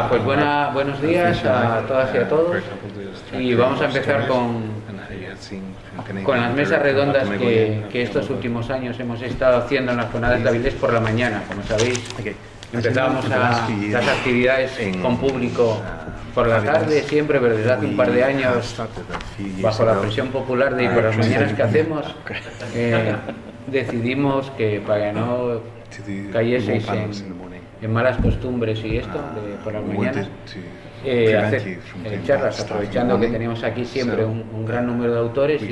Pues buenos días a todas y a todos. Y vamos a empezar con las mesas redondas que estos últimos años hemos estado haciendo en las jornadas de Avilés por la mañana. Como sabéis, empezábamos las actividades con público por la tarde siempre, pero desde hace un par de años, bajo la presión popular de ir por las mañanas que hacemos, decidimos que para que no cayeseis en malas costumbres y esto de por las mañanas, hacer charlas, aprovechando que tenemos aquí siempre un gran número de autores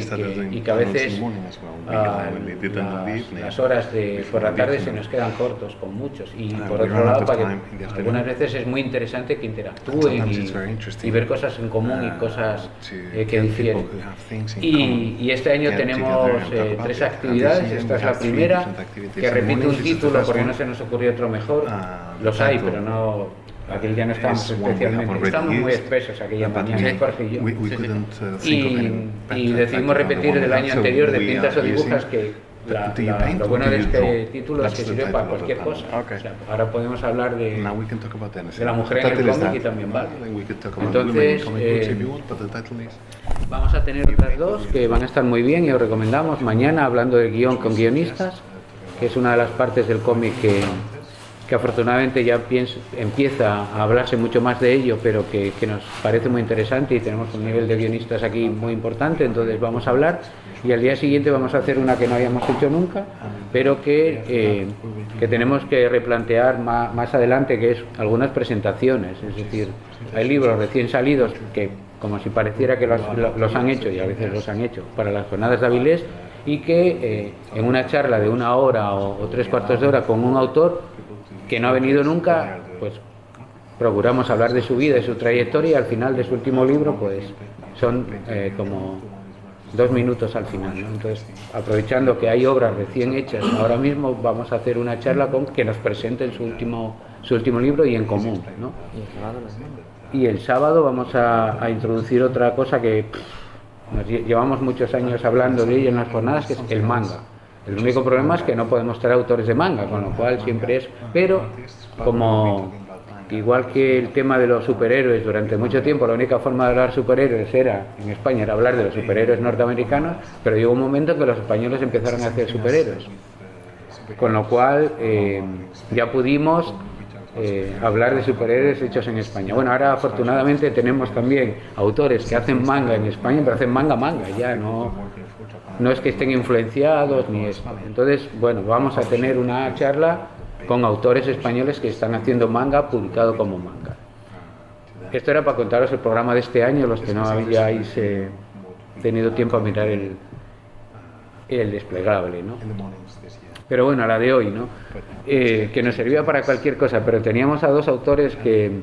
y que a veces las horas de por la tarde se nos quedan cortos con muchos, y por otro lado para que algunas veces es muy interesante que interactúen y ver cosas en común y cosas que difieren. Y este año tenemos 3 actividades. Esta es la primera, que repite un título porque no se nos ocurrió otro mejor. Los hay, pero no. Aquel día no estábamos especialmente, estábamos muy espesos aquella mañana, Jorge y yo. Y decidimos repetir del año anterior de Pintas o Dibujas, que lo bueno de este título es que sirve para cualquier cosa. O sea, ahora podemos hablar de la mujer en el cómic y también vale. Entonces, vamos a tener otras 2 que van a estar muy bien y os recomendamos. Mañana, hablando de guión con guionistas, que es una de las partes del cómic que afortunadamente ya empieza a hablarse mucho más de ello, pero que nos parece muy interesante, y tenemos un nivel de guionistas aquí muy importante. Entonces vamos a hablar, y al día siguiente vamos a hacer una que no habíamos hecho nunca, pero que tenemos que replantear más adelante, que es algunas presentaciones. Es decir, hay libros recién salidos que, como si pareciera que los han hecho, y a veces los han hecho, para las jornadas de Avilés, y que en una charla de 1 hora o 3/4 de hora con un autor que no ha venido nunca, pues procuramos hablar de su vida, de su trayectoria, y al final de su último libro pues son como 2 minutos al final, ¿no? Entonces, aprovechando que hay obras recién hechas ahora mismo, vamos a hacer una charla con que nos presenten su último libro y en común, ¿no? Y el sábado vamos a introducir otra cosa que llevamos muchos años hablando de ello en las jornadas, que es el manga. El único problema es que no podemos traer autores de manga, con lo cual siempre es... Pero, como igual que el tema de los superhéroes, durante mucho tiempo la única forma de hablar de superhéroes en España era hablar de los superhéroes norteamericanos, pero llegó un momento en que los españoles empezaron a hacer superhéroes. Con lo cual ya pudimos hablar de superhéroes hechos en España. Bueno, ahora afortunadamente tenemos también autores que hacen manga en España, pero hacen manga, ya no es que estén influenciados ni esto. Entonces, bueno, vamos a tener una charla con autores españoles que están haciendo manga publicado como manga. Esto era para contaros el programa de este año, los que no habíais tenido tiempo a mirar el desplegable, ¿no? Pero bueno, a la de hoy, ¿no? Que nos servía para cualquier cosa, pero teníamos a 2 autores de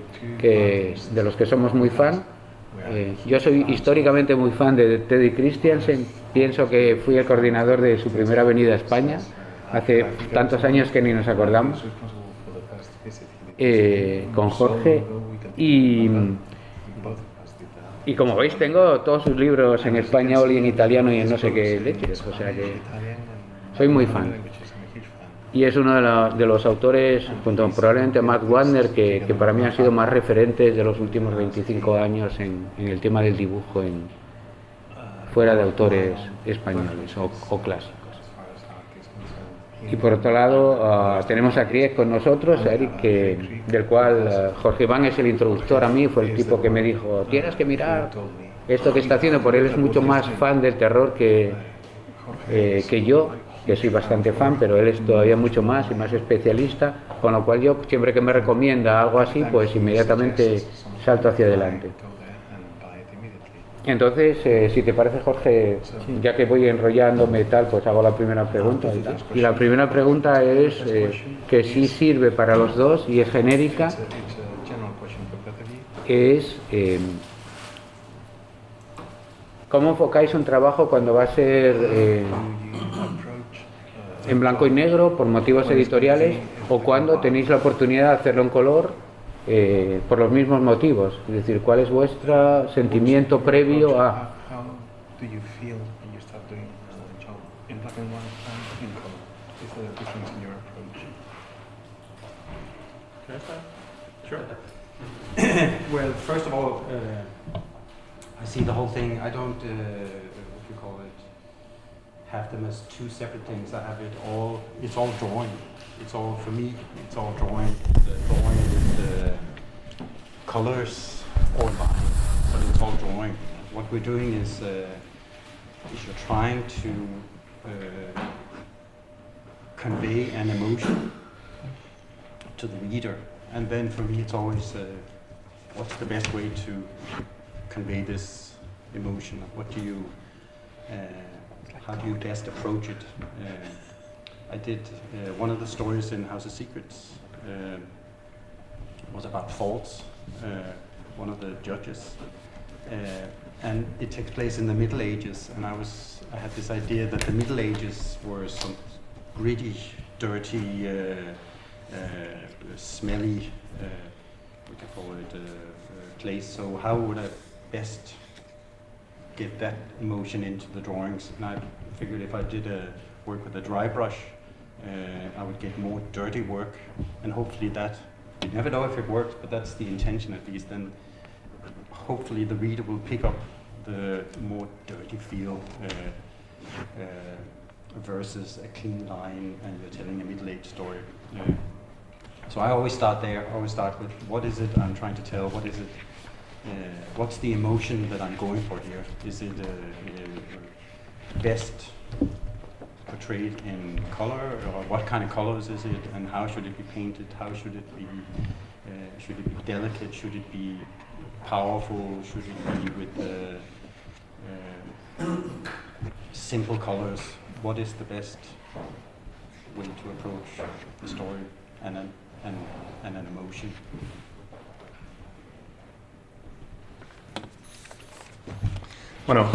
los que somos muy fan. Yo soy históricamente muy fan de Teddy Christiansen. Pienso que fui el coordinador de su primera venida a España hace tantos años que ni nos acordamos, con Jorge, y como veis tengo todos sus libros en español y en italiano y en no sé qué leches, o sea que soy muy fan. Y es uno de los autores, junto con probablemente Matt Wagner, que para mí han sido más referentes de los últimos 25 años en el tema del dibujo fuera de autores españoles o clásicos. Y por otro lado tenemos a Krieg con nosotros, a Eric, del cual Jorge Iván es el introductor a mí, fue el tipo que me dijo, tienes que mirar esto que está haciendo, por él es mucho más fan del terror que yo, que soy bastante fan, pero él es todavía mucho más y más especialista, con lo cual yo siempre que me recomienda algo así, pues inmediatamente salto hacia adelante. Entonces, si te parece, Jorge, ya que voy enrollándome y tal, pues hago la primera pregunta. Y la primera pregunta es que sí sirve para los dos y es genérica, es ¿cómo enfocáis un trabajo cuando va a ser en blanco y negro por motivos editoriales, o cuando tenéis la oportunidad de hacerlo en color por los mismos motivos? Es decir, ¿cuál es vuestro sentimiento previo a...? Well, first of all, I see the whole thing. I don't, what you call it, have them as two separate things. I have it all. It's all drawing. It's all for me. It's all drawing. The drawing with the colors or line, but it's all drawing. What we're doing is you're trying to convey an emotion to the reader, and then for me it's always what's the best way to convey this emotion? What do you how do you best approach it? I did one of the stories in House of Secrets was about faults, one of the judges, and it takes place in the Middle Ages, and I had this idea that the Middle Ages were some gritty, dirty, smelly, what do you call it, place. So how would I best get that emotion into the drawings? And I figured if I did work with a dry brush, I would get more dirty work, and hopefully that, you never know if it works, but that's the intention at least, then hopefully the reader will pick up the more dirty feel versus a clean line and you're telling a middle-aged story. So I always start there. I always start with what is it I'm trying to tell? What is it? What's the emotion that I'm going for here? Is it best portrayed in color, or what kind of colors is it, and how should it be painted? How should it be? Should it be delicate? Should it be powerful? Should it be with simple colors? What is the best way to approach the story and an emotion? Bueno,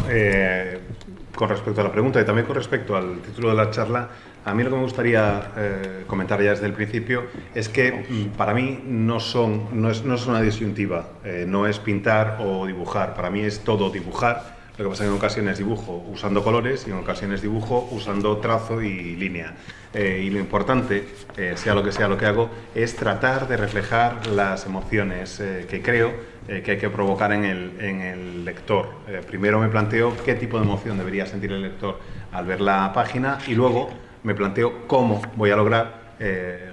con respecto a la pregunta y también con respecto al título de la charla, a mí lo que me gustaría comentar ya desde el principio es que para mí no es una disyuntiva, no es pintar o dibujar, para mí es todo dibujar. Lo que pasa es que en ocasiones dibujo usando colores y en ocasiones dibujo usando trazo y línea. Y lo importante, sea lo que hago, es tratar de reflejar las emociones que creo que hay que provocar en el lector. Primero me planteo qué tipo de emoción debería sentir el lector al ver la página y luego me planteo cómo voy a lograr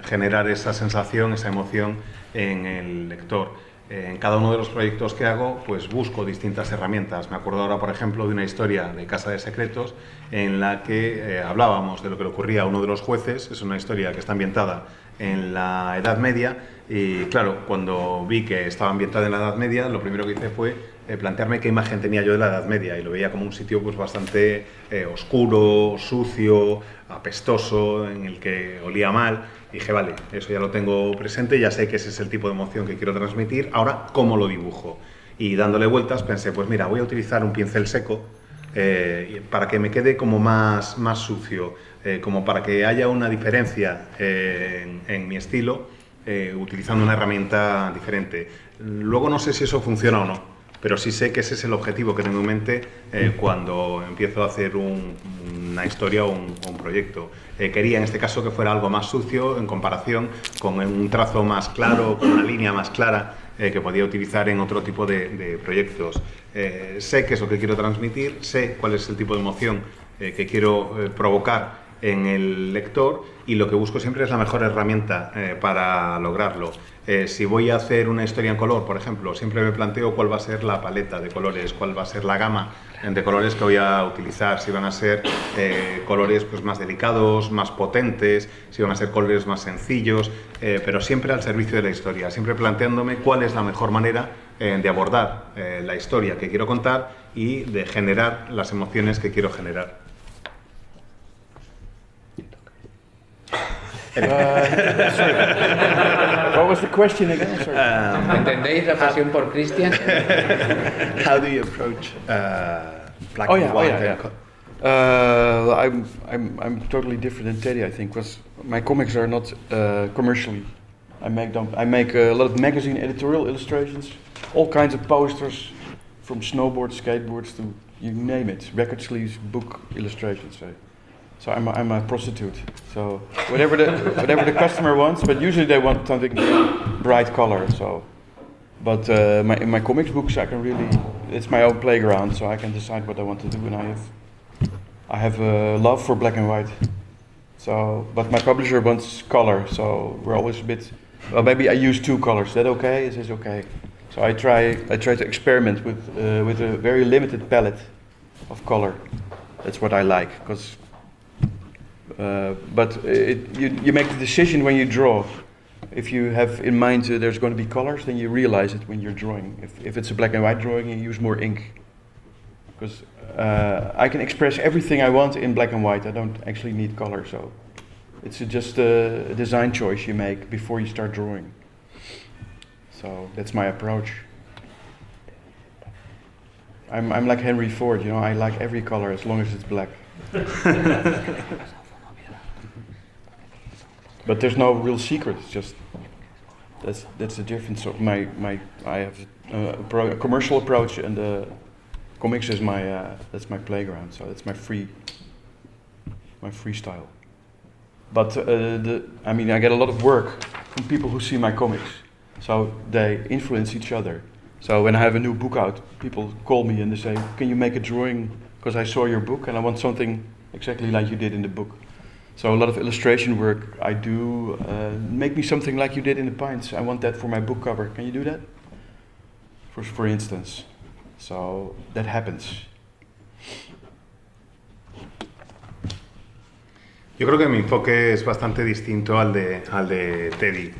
generar esa sensación, esa emoción en el lector. En cada uno de los proyectos que hago, pues busco distintas herramientas. Me acuerdo ahora, por ejemplo, de una historia de Casa de Secretos en la que hablábamos de lo que le ocurría a uno de los jueces. Es una historia que está ambientada en la Edad Media y, claro, cuando vi que estaba ambientada en la Edad Media, lo primero que hice fue plantearme qué imagen tenía yo de la Edad Media y lo veía como un sitio pues bastante oscuro, sucio, apestoso, en el que olía mal. Y dije, vale, eso ya lo tengo presente, ya sé que ese es el tipo de emoción que quiero transmitir, ahora, ¿cómo lo dibujo? Y dándole vueltas pensé, pues mira, voy a utilizar un pincel seco para que me quede como más sucio, como para que haya una diferencia en mi estilo, utilizando una herramienta diferente. Luego no sé si eso funciona o no, pero sí sé que ese es el objetivo que tengo en mente cuando empiezo a hacer una historia o un proyecto. Quería en este caso que fuera algo más sucio en comparación con un trazo más claro, con una línea más clara que podía utilizar en otro tipo de proyectos. Sé qué es lo que quiero transmitir, sé cuál es el tipo de emoción que quiero provocar en el lector y lo que busco siempre es la mejor herramienta para lograrlo. Si voy a hacer una historia en color, por ejemplo, siempre me planteo cuál va a ser la paleta de colores, cuál va a ser la gama de colores que voy a utilizar, si van a ser colores pues, más delicados, más potentes, si van a ser colores más sencillos, pero siempre al servicio de la historia, siempre planteándome cuál es la mejor manera de abordar la historia que quiero contar y de generar las emociones que quiero generar. Sorry. What was the question again? Sorry. ¿Entendéis la pasión por Christian? How do you approach black and white? I'm totally different than Teddy, I think, because my comics are not commercially. I make a lot of magazine editorial illustrations, all kinds of posters, from snowboards, skateboards to you name it, record sleeves, book illustrations. So I'm a prostitute. So whatever the customer wants, but usually they want something bright color. So But in my comics books, I can really, it's my own playground, so I can decide what I want to do, and I have a love for black and white. So, but my publisher wants color, so we're always a bit. Well, maybe I use 2 colors. Is that okay? Is this okay? So I try to experiment with a very limited palette of color. That's what I like, because. But you make the decision when you draw. If you have in mind there's going to be colors, then you realize it when you're drawing. If it's a black and white drawing, you use more ink. Because I can express everything I want in black and white. I don't actually need color, so it's just a design choice you make before you start drawing. So that's my approach. I'm like Henry Ford, you know. I like every color as long as it's black. But there's no real secret. It's just that's the difference of I have a commercial approach, and comics is that's my playground. So that's my freestyle. But I get a lot of work from people who see my comics, so they influence each other. So when I have a new book out, people call me and they say, "Can you make a drawing? Because I saw your book and I want something exactly like you did in the book." So a lot of illustration work I do, make me something like you did in the Pines. I want that for my book cover. Can you do that? For instance. So that happens. Yo creo que mi enfoque es bastante distinto al de Teddy.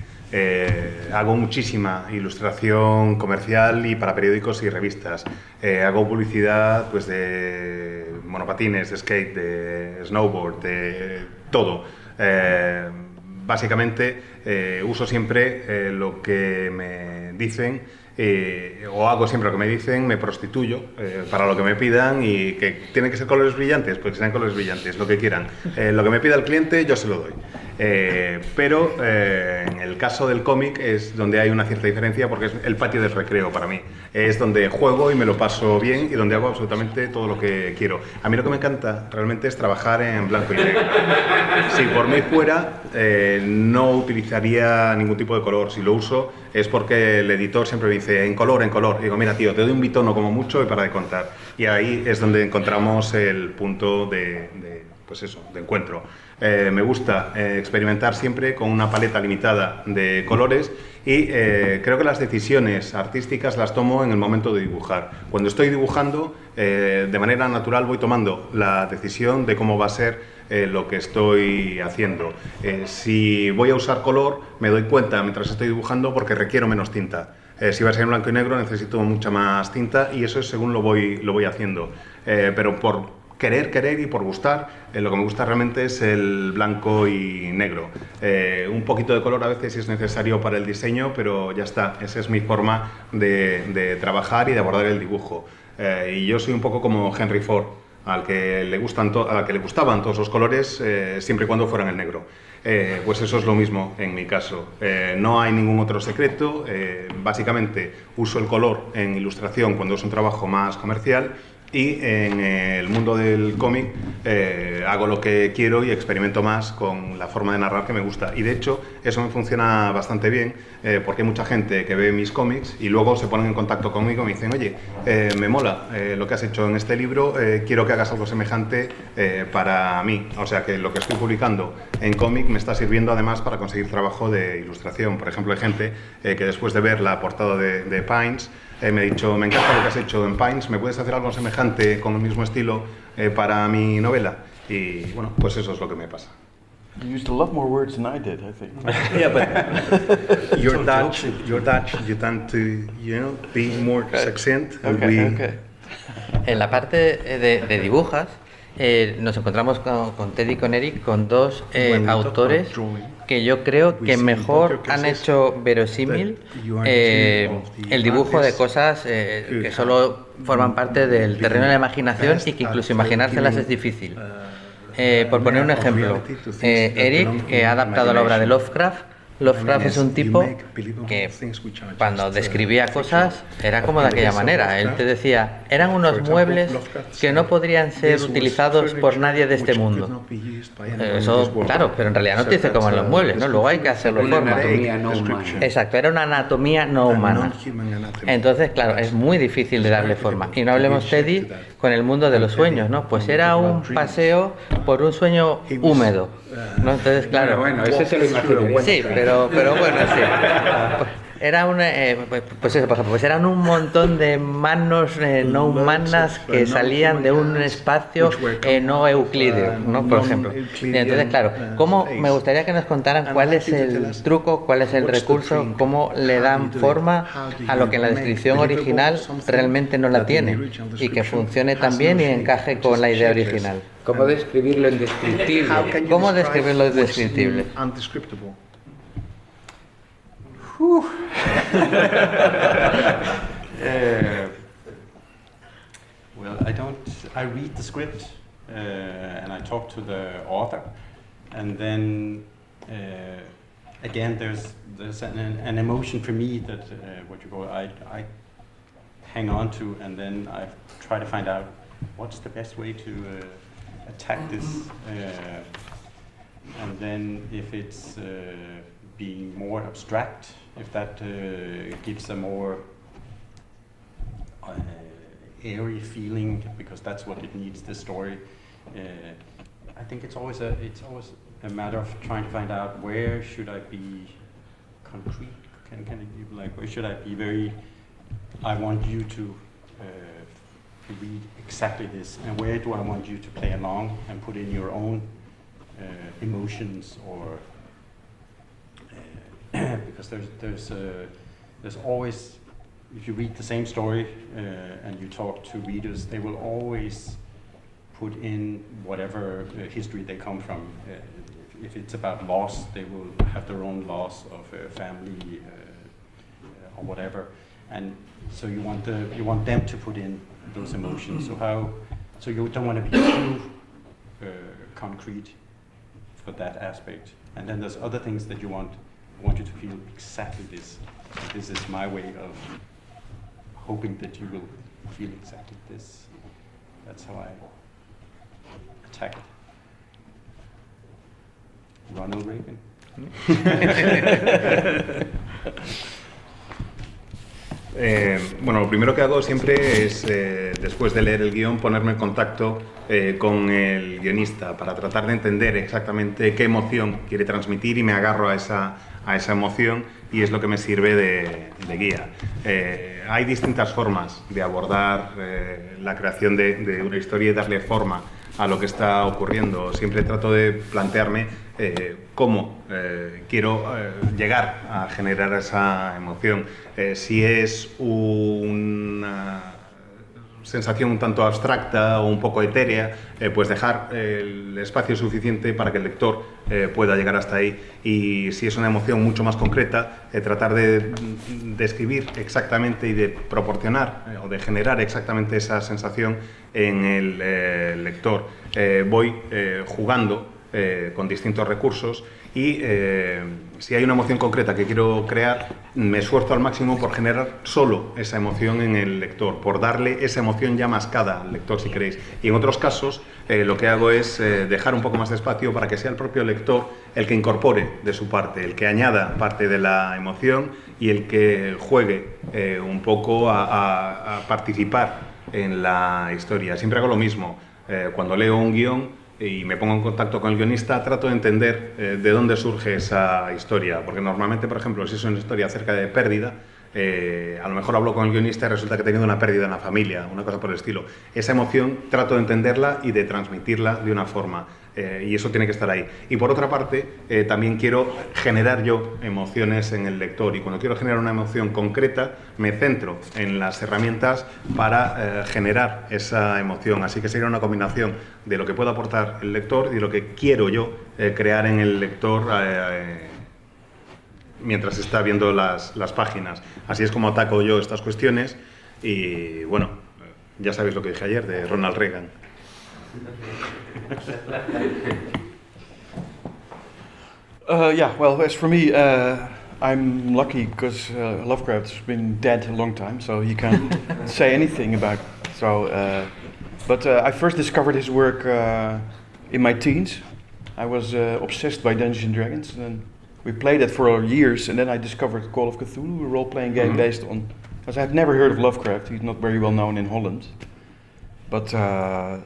Hago muchísima ilustración comercial y para periódicos y revistas. Hago publicidad pues de monopatines, de skate, de snowboard, de todo. Básicamente uso siempre lo que me dicen, o hago siempre lo que me dicen, me prostituyo para lo que me pidan, y que tienen que ser colores brillantes, pues que sean colores brillantes, lo que quieran. Lo que me pida el cliente yo se lo doy. Pero en el caso del cómic es donde hay una cierta diferencia, porque es el patio del recreo para mí. Es donde juego y me lo paso bien y donde hago absolutamente todo lo que quiero. A mí lo que me encanta realmente es trabajar en blanco y negro. Si por mí fuera, no utilizaría ningún tipo de color. Si lo uso es porque el editor siempre me dice en color, en color. Y digo, mira tío, te doy un bitono como mucho y para de contar. Y ahí es donde encontramos el punto de encuentro. Me gusta experimentar siempre con una paleta limitada de colores, y creo que las decisiones artísticas las tomo en el momento de dibujar. Cuando estoy dibujando, de manera natural voy tomando la decisión de cómo va a ser lo que estoy haciendo. Si voy a usar color, me doy cuenta mientras estoy dibujando porque requiero menos tinta. Si va a ser en blanco y negro, necesito mucha más tinta, y eso es según lo voy haciendo. Pero por querer y por gustar, lo que me gusta realmente es el blanco y negro. Un poquito de color a veces si es necesario para el diseño, pero ya está, esa es mi forma de trabajar y de abordar el dibujo. Y yo soy un poco como Henry Ford, al que le gustaban todos los colores, siempre y cuando fueran el negro. Pues eso es lo mismo en mi caso. No hay ningún otro secreto. Básicamente uso el color en ilustración cuando es un trabajo más comercial, y en el mundo del cómic hago lo que quiero y experimento más con la forma de narrar que me gusta. Y de hecho eso me funciona bastante bien, porque hay mucha gente que ve mis cómics y luego se ponen en contacto conmigo y me dicen, oye, me mola lo que has hecho en este libro, quiero que hagas algo semejante para mí. O sea que lo que estoy publicando en cómic me está sirviendo además para conseguir trabajo de ilustración. Por ejemplo, hay gente que después de ver la portada de Pines me ha dicho, me encanta lo que has hecho en Pines, ¿me puedes hacer algo semejante con el mismo estilo para mi novela? Y bueno, pues eso es lo que me pasa. You used a lot more words than I did, I think. Yeah, but you're Dutch, you tend to, be more succinct. Okay. En la parte de dibujas, nos encontramos con Teddy y con Eric, con dos autores que yo creo que mejor han hecho verosímil el dibujo de cosas que solo forman parte del terreno de la imaginación y que incluso imaginárselas es difícil. Por poner un ejemplo, Eric ha adaptado la obra de Lovecraft Lovecraft es un tipo que cuando describía cosas era como de aquella manera. Él te decía, eran unos muebles que no podrían ser utilizados por nadie de este mundo. Eso, claro, pero en realidad no te dice cómo en los muebles, ¿no? Luego hay que hacerlo Una forma. anatomía no humana. Exacto, era una anatomía no humana. Entonces, claro, es muy difícil de darle forma. Y no hablemos, Teddy, con el mundo de los sueños, ¿no? Pues era un paseo por un sueño húmedo, ¿no? Entonces, claro. Bueno, ese se lo imaginaría. Sí, pero bueno, sí. Era pues eso, por ejemplo, pues eran un montón de manos no humanas que salían de un espacio no euclídeo, ¿no? Por ejemplo. Y entonces, claro, me gustaría que nos contaran cuál es el truco, cuál es el recurso, cómo le dan forma a lo que en la descripción original realmente no la tiene y que funcione también y encaje con la idea original. ¿Cómo describirlo en descriptible? ¿Cómo describirlo en descriptible? Well, I read the script and I talk to the author, and then again there's an emotion for me that I hang on to, and then I try to find out what's the best way to attack this, and then if it's being more abstract, if that gives a more airy feeling, because that's what it needs, the story. I think it's always a matter of trying to find out where should I be concrete. Can I give, like, where should I be very? I want you to read exactly this, and where do I want you to play along and put in your own emotions, or because there's always, if you read the same story and you talk to readers, they will always put in whatever history they come from. If it's about loss, they will have their own loss of family or whatever, and so you want them to put in those emotions. So you don't want to be too concrete for that aspect. And then there's other things that I want you to feel exactly this. This is my way of hoping that you will feel exactly this. That's how I attack it. Ronald Reagan. Bueno, lo primero que hago siempre es, después de leer el guión, ponerme en contacto con el guionista para tratar de entender exactamente qué emoción quiere transmitir, y me agarro a esa emoción, y es lo que me sirve de guía. Hay distintas formas de abordar la creación de una historia y darle forma a lo que está ocurriendo. Siempre trato de plantearme cómo quiero llegar a generar esa emoción. Si es una sensación un tanto abstracta o un poco etérea, pues dejar el espacio suficiente para que el lector pueda llegar hasta ahí. Y si es una emoción mucho más concreta, tratar de describir exactamente y de proporcionar o de generar exactamente esa sensación en el lector. Voy jugando con distintos recursos, y si hay una emoción concreta que quiero crear, me esfuerzo al máximo por generar solo esa emoción en el lector, por darle esa emoción ya mascada al lector, si queréis. Y en otros casos lo que hago es dejar un poco más de espacio para que sea el propio lector el que incorpore de su parte, el que añada parte de la emoción y el que juegue un poco a participar en la historia. Siempre hago lo mismo. Cuando leo un guión y me pongo en contacto con el guionista, trato de entender de dónde surge esa historia, porque normalmente, por ejemplo, si es una historia acerca de pérdida, a lo mejor hablo con el guionista y resulta que he tenido una pérdida en la familia, una cosa por el estilo. Esa emoción trato de entenderla y de transmitirla de una forma, y eso tiene que estar ahí. Y por otra parte, también quiero generar yo emociones en el lector, y cuando quiero generar una emoción concreta, me centro en las herramientas para generar esa emoción. Así que sería una combinación de lo que puede aportar el lector y de lo que quiero yo crear en el lector mientras está viendo las páginas. Así es como ataco yo estas cuestiones. Y bueno, ya sabéis lo que dije ayer de Ronald Reagan. Yeah, well, as for me, I'm lucky because Lovecraft's been dead a long time, so he can't say anything about it. So, but I first discovered his work in my teens. I was obsessed by Dungeons and Dragons, and we played it for years. And then I discovered Call of Cthulhu, a role-playing game based on. Because I've never heard of Lovecraft. He's not very well known in Holland. But I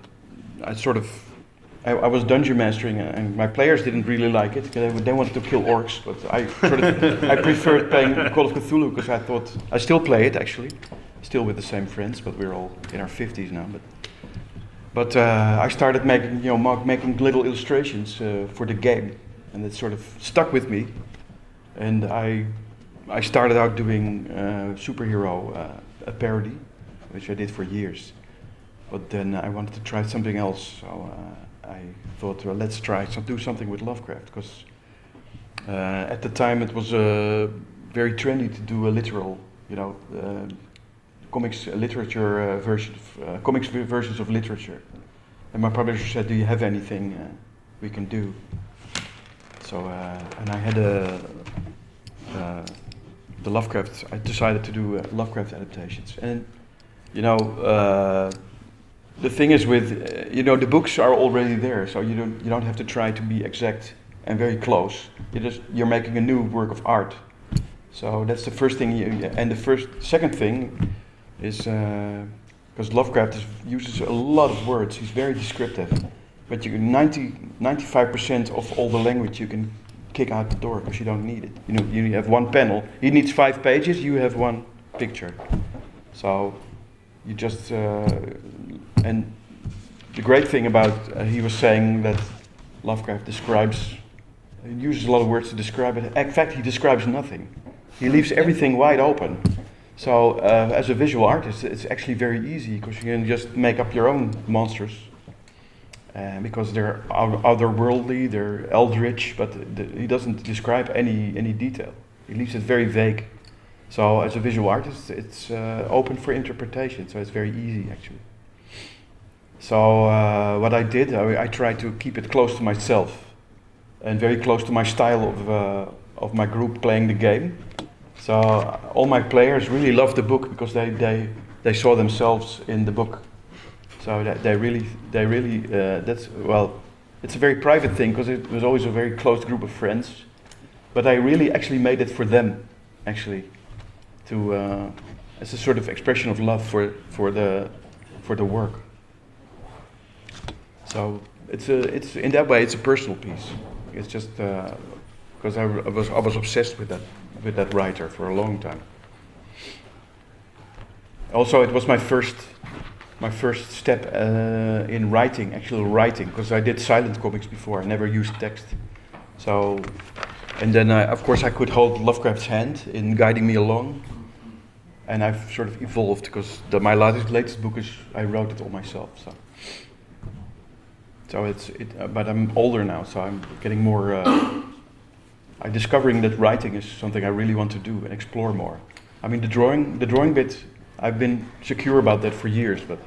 was dungeon mastering, and my players didn't really like it. They wanted to kill orcs, but I preferred playing Call of Cthulhu because I thought I still play it actually, still with the same friends, but we're all in our 50s now. But I started making little illustrations for the game, and it sort of stuck with me. And I started out doing superhero a parody, which I did for years. But then I wanted to try something else, so I thought, well, let's do something with Lovecraft, because at the time it was very trendy to do a literal, comics literature version, comics versions of literature. And my publisher said, "Do you have anything we can do?" So and I had the Lovecraft. I decided to do Lovecraft adaptations, and the thing is with the books are already there, so you don't have to try to be exact and very close. You're making a new work of art. So that's the first thing. And the second thing is because Lovecraft uses a lot of words. He's very descriptive, but 95% of all the language you can kick out the door because you don't need it. You have one panel. He needs 5 pages. You have one picture. So you just and the great thing about he was saying that Lovecraft uses a lot of words to describe it. In fact, he describes nothing. He leaves everything wide open. So as a visual artist, it's actually very easy because you can just make up your own monsters. Because they're otherworldly, they're eldritch, but he doesn't describe any detail. He leaves it very vague. So as a visual artist, it's open for interpretation, so it's very easy actually. So what I did, I tried to keep it close to myself and very close to my style of my group playing the game. So all my players really loved the book because they saw themselves in the book. So they really it's a very private thing because it was always a very close group of friends. But I really actually made it for them, actually, to as a sort of expression of love for the work. So it's in that way it's a personal piece. It's just because I was obsessed with that writer for a long time. Also, it was my first step in writing, actual writing, because I did silent comics before. I never used text. So, and then of course I could hold Lovecraft's hand in guiding me along. And I've sort of evolved because my latest book I wrote it all myself. But I'm older now, so I'm getting more. I'm discovering that writing is something I really want to do and explore more. I mean, the drawing bit, I've been secure about that for years, but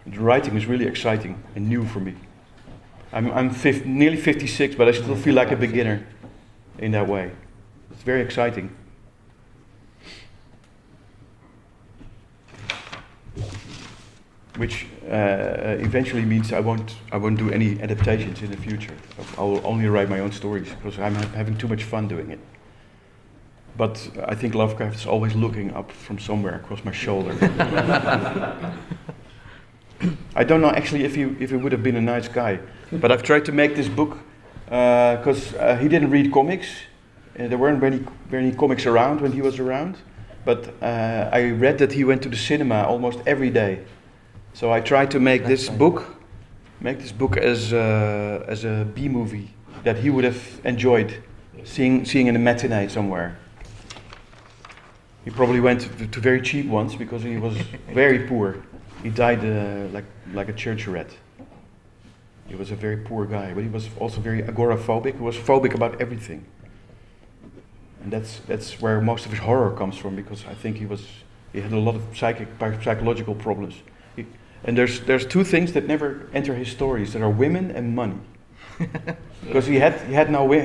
the writing is really exciting and new for me. I'm nearly 56, but I still feel like a beginner in that way. It's very exciting. Which eventually means I won't do any adaptations in the future. I will only write my own stories because I'm having too much fun doing it. But I think Lovecraft is always looking up from somewhere across my shoulder. I don't know actually if he would have been a nice guy, but I've tried to make this book because he didn't read comics. There weren't many comics around when he was around, but I read that he went to the cinema almost every day. So I tried to make this book as a B movie that he would have enjoyed seeing in a matinee somewhere. He probably went to very cheap ones because he was very poor. He died like a church rat. He was a very poor guy, but he was also very agoraphobic. He was phobic about everything, and that's where most of his horror comes from. Because I think he had a lot of psychological problems. And there's two things that never enter his stories. There are women and money. because he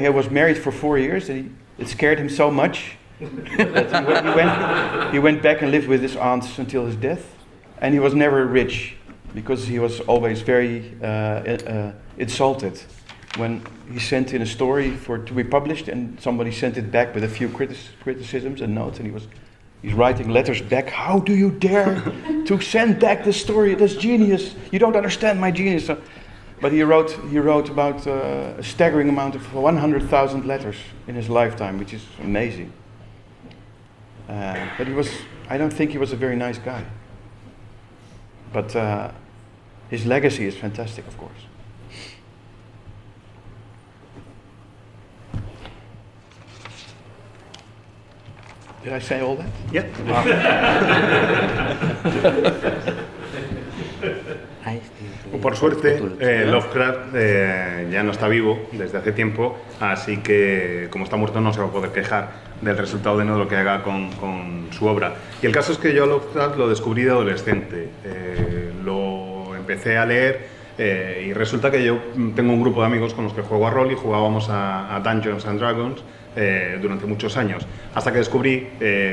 was married for 4 years, and it scared him so much that he went back and lived with his aunts until his death, and he was never rich because he was always very insulted when he sent in a story to be published, and somebody sent it back with a few criticisms and notes, and he's writing letters back. How do you dare to send back this story? That's genius. You don't understand my genius. But he wrote about a staggering amount of 100,000 letters in his lifetime, which is amazing. But I don't think he was a very nice guy. But his legacy is fantastic, of course. Did I say all that? Yeah. Por suerte, Lovecraft ya no está vivo desde hace tiempo, así que como está muerto no se va a poder quejar del resultado de lo que haga con su obra. Y el caso es que yo Lovecraft lo descubrí de adolescente, lo empecé a leer y resulta que yo tengo un grupo de amigos con los que juego a rol y jugábamos a Dungeons and Dragons durante muchos años, hasta que descubrí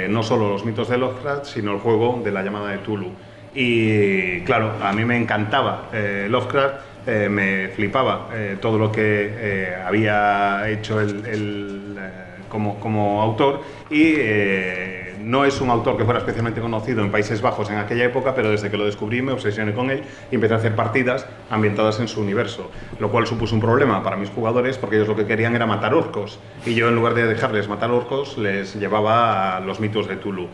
no solo los mitos de Lovecraft, sino el juego de la llamada de Cthulhu. Y claro, a mí me encantaba Lovecraft, me flipaba todo lo que había hecho él como autor, y no es un autor que fuera especialmente conocido en Países Bajos en aquella época, pero desde que lo descubrí me obsesioné con él y empecé a hacer partidas ambientadas en su universo, lo cual supuso un problema para mis jugadores porque ellos lo que querían era matar orcos, y yo en lugar de dejarles matar orcos les llevaba a los mitos de Cthulhu.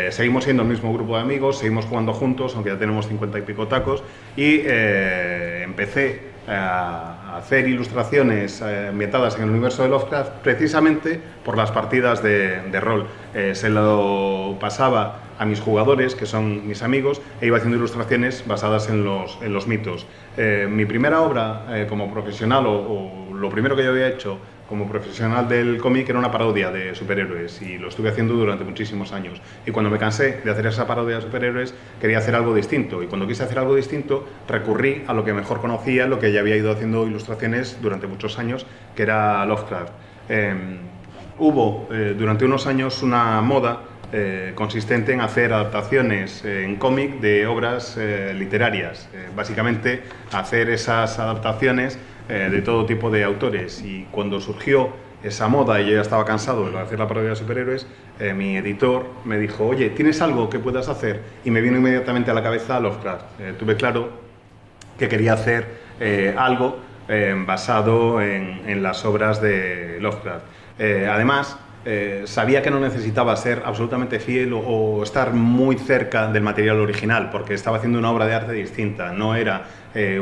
Seguimos siendo el mismo grupo de amigos, seguimos jugando juntos, aunque ya tenemos 50 y pico tacos, y empecé a hacer ilustraciones ambientadas en el universo de Lovecraft precisamente por las partidas de rol. Se lo pasaba a mis jugadores, que son mis amigos, e iba haciendo ilustraciones basadas en los mitos. Mi primera obra como profesional, o lo primero que yo había hecho como profesional del cómic, era una parodia de superhéroes, y lo estuve haciendo durante muchísimos años. Y cuando me cansé de hacer esa parodia de superhéroes, quería hacer algo distinto, y cuando quise hacer algo distinto recurrí a lo que mejor conocía, lo que ya había ido haciendo ilustraciones durante muchos años, que era Lovecraft. Hubo durante unos años una moda consistente en hacer adaptaciones en cómic de obras literarias, básicamente hacer esas adaptaciones de todo tipo de autores, y cuando surgió esa moda y yo ya estaba cansado de hacer la parodia de superhéroes, mi editor me dijo: oye, ¿tienes algo que puedas hacer? Y me vino inmediatamente a la cabeza Lovecraft. Tuve claro que quería hacer algo basado en las obras de Lovecraft. Además, sabía que no necesitaba ser absolutamente fiel o estar muy cerca del material original, porque estaba haciendo una obra de arte distinta. No era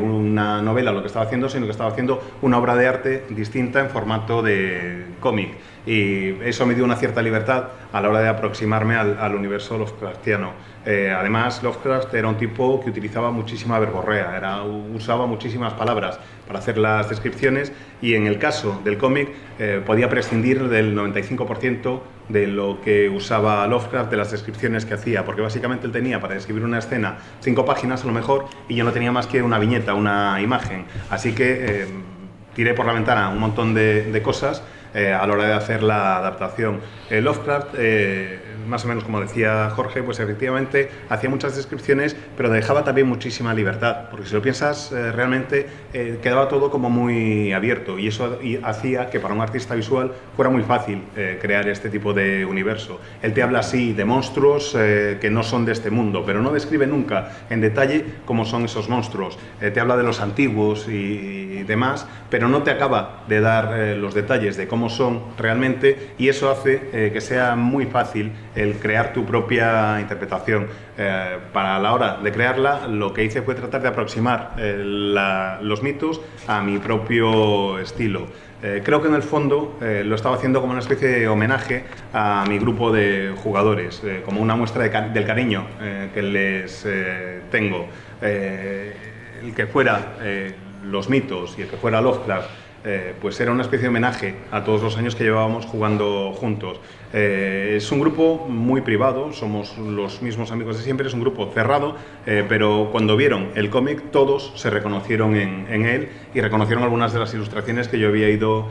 una novela lo que estaba haciendo, sino que estaba haciendo una obra de arte distinta en formato de cómic. Y eso me dio una cierta libertad a la hora de aproximarme al universo Lovecraftiano. Además, Lovecraft era un tipo que utilizaba muchísima verborrea, usaba muchísimas palabras para hacer las descripciones, y en el caso del cómic podía prescindir del 95% de lo que usaba Lovecraft, de las descripciones que hacía, porque básicamente él tenía para describir una escena 5 páginas a lo mejor, y yo no tenía más que una viñeta, una imagen. Así que tiré por la ventana un montón de cosas a la hora de hacer la adaptación. Lovecraft, más o menos como decía Jorge, pues efectivamente hacía muchas descripciones, pero dejaba también muchísima libertad, porque si lo piensas realmente quedaba todo como muy abierto, y eso hacía que para un artista visual fuera muy fácil crear este tipo de universo. Él te habla así de monstruos que no son de este mundo, pero no describe nunca en detalle cómo son esos monstruos. Te habla de los antiguos y demás, pero no te acaba de dar los detalles de cómo son realmente, y eso hace que sea muy fácil el crear tu propia interpretación. Para la hora de crearla, lo que hice fue tratar de aproximar los mitos a mi propio estilo. Creo que en el fondo lo estaba haciendo como una especie de homenaje a mi grupo de jugadores, como una muestra del cariño que les tengo. El que fuera los mitos y el que fuera Lovecraft, pues era una especie de homenaje a todos los años que llevábamos jugando juntos. Es un grupo muy privado, somos los mismos amigos de siempre, es un grupo cerrado, pero cuando vieron el cómic todos se reconocieron en él y reconocieron algunas de las ilustraciones que yo había ido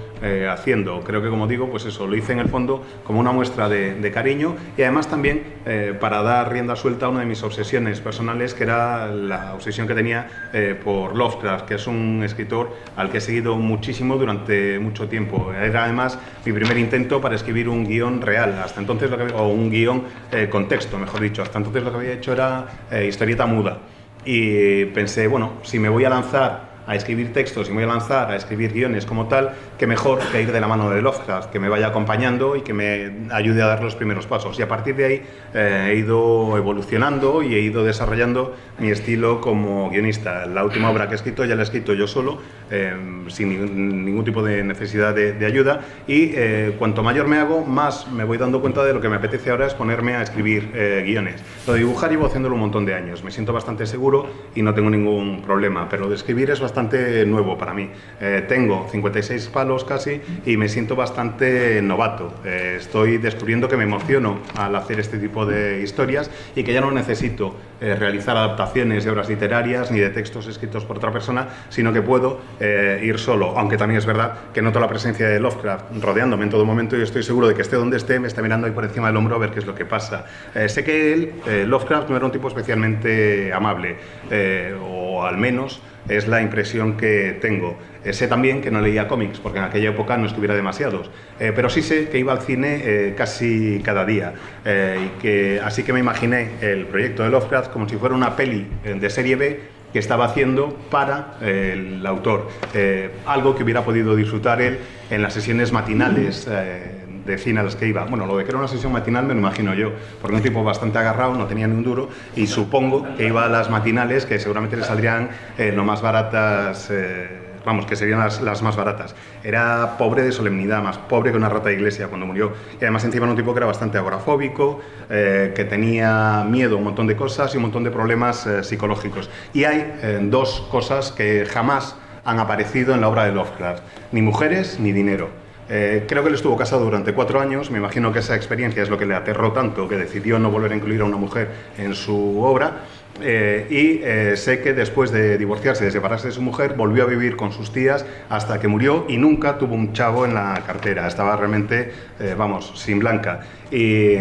haciendo. Creo que, como digo, pues eso, lo hice en el fondo como una muestra de cariño y además también para dar rienda suelta a una de mis obsesiones personales, que era la obsesión que tenía por Lovecraft, que es un escritor al que he seguido muchísimo durante mucho tiempo. Era además mi primer intento para escribir un guión real. Hasta entonces o un guión con texto, mejor dicho. Hasta entonces lo que había hecho era historieta muda. Y pensé, bueno, si me voy a lanzar a escribir textos y me voy a lanzar a escribir guiones como tal, que mejor que ir de la mano de Lovecraft, que me vaya acompañando y que me ayude a dar los primeros pasos. Y a partir de ahí he ido evolucionando y he ido desarrollando mi estilo como guionista. La última obra que he escrito ya la he escrito yo solo, sin ningún tipo de necesidad de ayuda, y cuanto mayor me hago, más me voy dando cuenta de lo que me apetece ahora es ponerme a escribir guiones. Lo de dibujar llevo haciéndolo un montón de años, me siento bastante seguro y no tengo ningún problema, pero lo de escribir es bastante nuevo para mí. Tengo 56 palos casi y me siento bastante novato. Estoy descubriendo que me emociono al hacer este tipo de historias y que ya no necesito realizar adaptaciones de obras literarias ni de textos escritos por otra persona, sino que puedo ir solo, aunque también es verdad que noto la presencia de Lovecraft rodeándome en todo momento y estoy seguro de que esté donde esté, me está mirando ahí por encima del hombro a ver qué es lo que pasa. Sé que él, Lovecraft, no era un tipo especialmente amable, o al menos es la impresión que tengo. Sé también que no leía cómics, porque en aquella época no estuviera demasiados, pero sí sé que iba al cine casi cada día, así que me imaginé el proyecto de Lovecraft como si fuera una peli de serie B que estaba haciendo para el autor, algo que hubiera podido disfrutar él en las sesiones matinales de cine a las que iba. Bueno, lo de que era una sesión matinal me lo imagino yo, porque un tipo bastante agarrado, no tenía ni un duro, y supongo que iba a las matinales, que seguramente le saldrían lo más baratas, vamos, que serían las más baratas. Era pobre de solemnidad, más pobre que una rata de iglesia cuando murió. Y además encima era un tipo que era bastante agorafóbico, que tenía miedo a un montón de cosas y un montón de problemas psicológicos. Y hay dos cosas que jamás han aparecido en la obra de Lovecraft: ni mujeres ni dinero. Creo que él estuvo casado durante 4 años, me imagino que esa experiencia es lo que le aterró tanto que decidió no volver a incluir a una mujer en su obra. Sé que después de divorciarse, de separarse de su mujer, volvió a vivir con sus tías hasta que murió y nunca tuvo un chavo en la cartera, estaba realmente, vamos, sin blanca. Y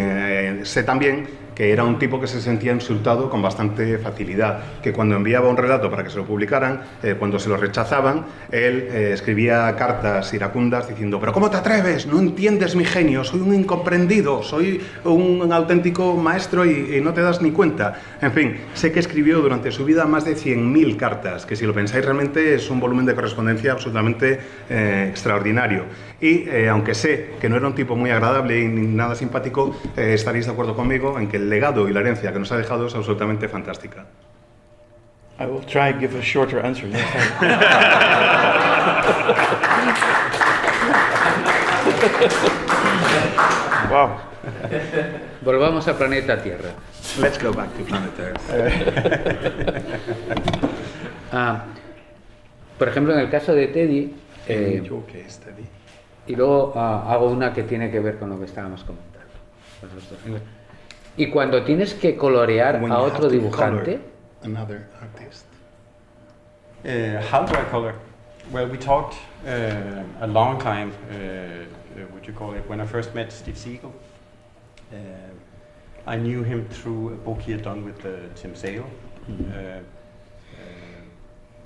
sé también que era un tipo que se sentía insultado con bastante facilidad, que cuando enviaba un relato para que se lo publicaran, cuando se lo rechazaban, él escribía cartas iracundas diciendo: «¿Pero cómo te atreves? No entiendes mi genio, soy un incomprendido, soy un auténtico maestro y no te das ni cuenta». En fin, sé que escribió durante su vida más de 100.000 cartas, que si lo pensáis realmente es un volumen de correspondencia absolutamente extraordinario. Y aunque sé que no era un tipo muy agradable y ni nada simpático, estaréis de acuerdo conmigo en que el legado y la herencia que nos ha dejado es absolutamente fantástica. I will try to give a shorter answer next time. Wow. Volvamos a planeta Tierra. Let's go back to planet Earth. Por ejemplo, en el caso de Teddy, y luego hago una que tiene que ver con lo que estábamos comentando. Y cuando tienes que colorear a otro dibujante, How do I color? Well, we talked a long time, what you call it, when I first met Steve Siegel. I knew him through a book he had done with Tim Sale.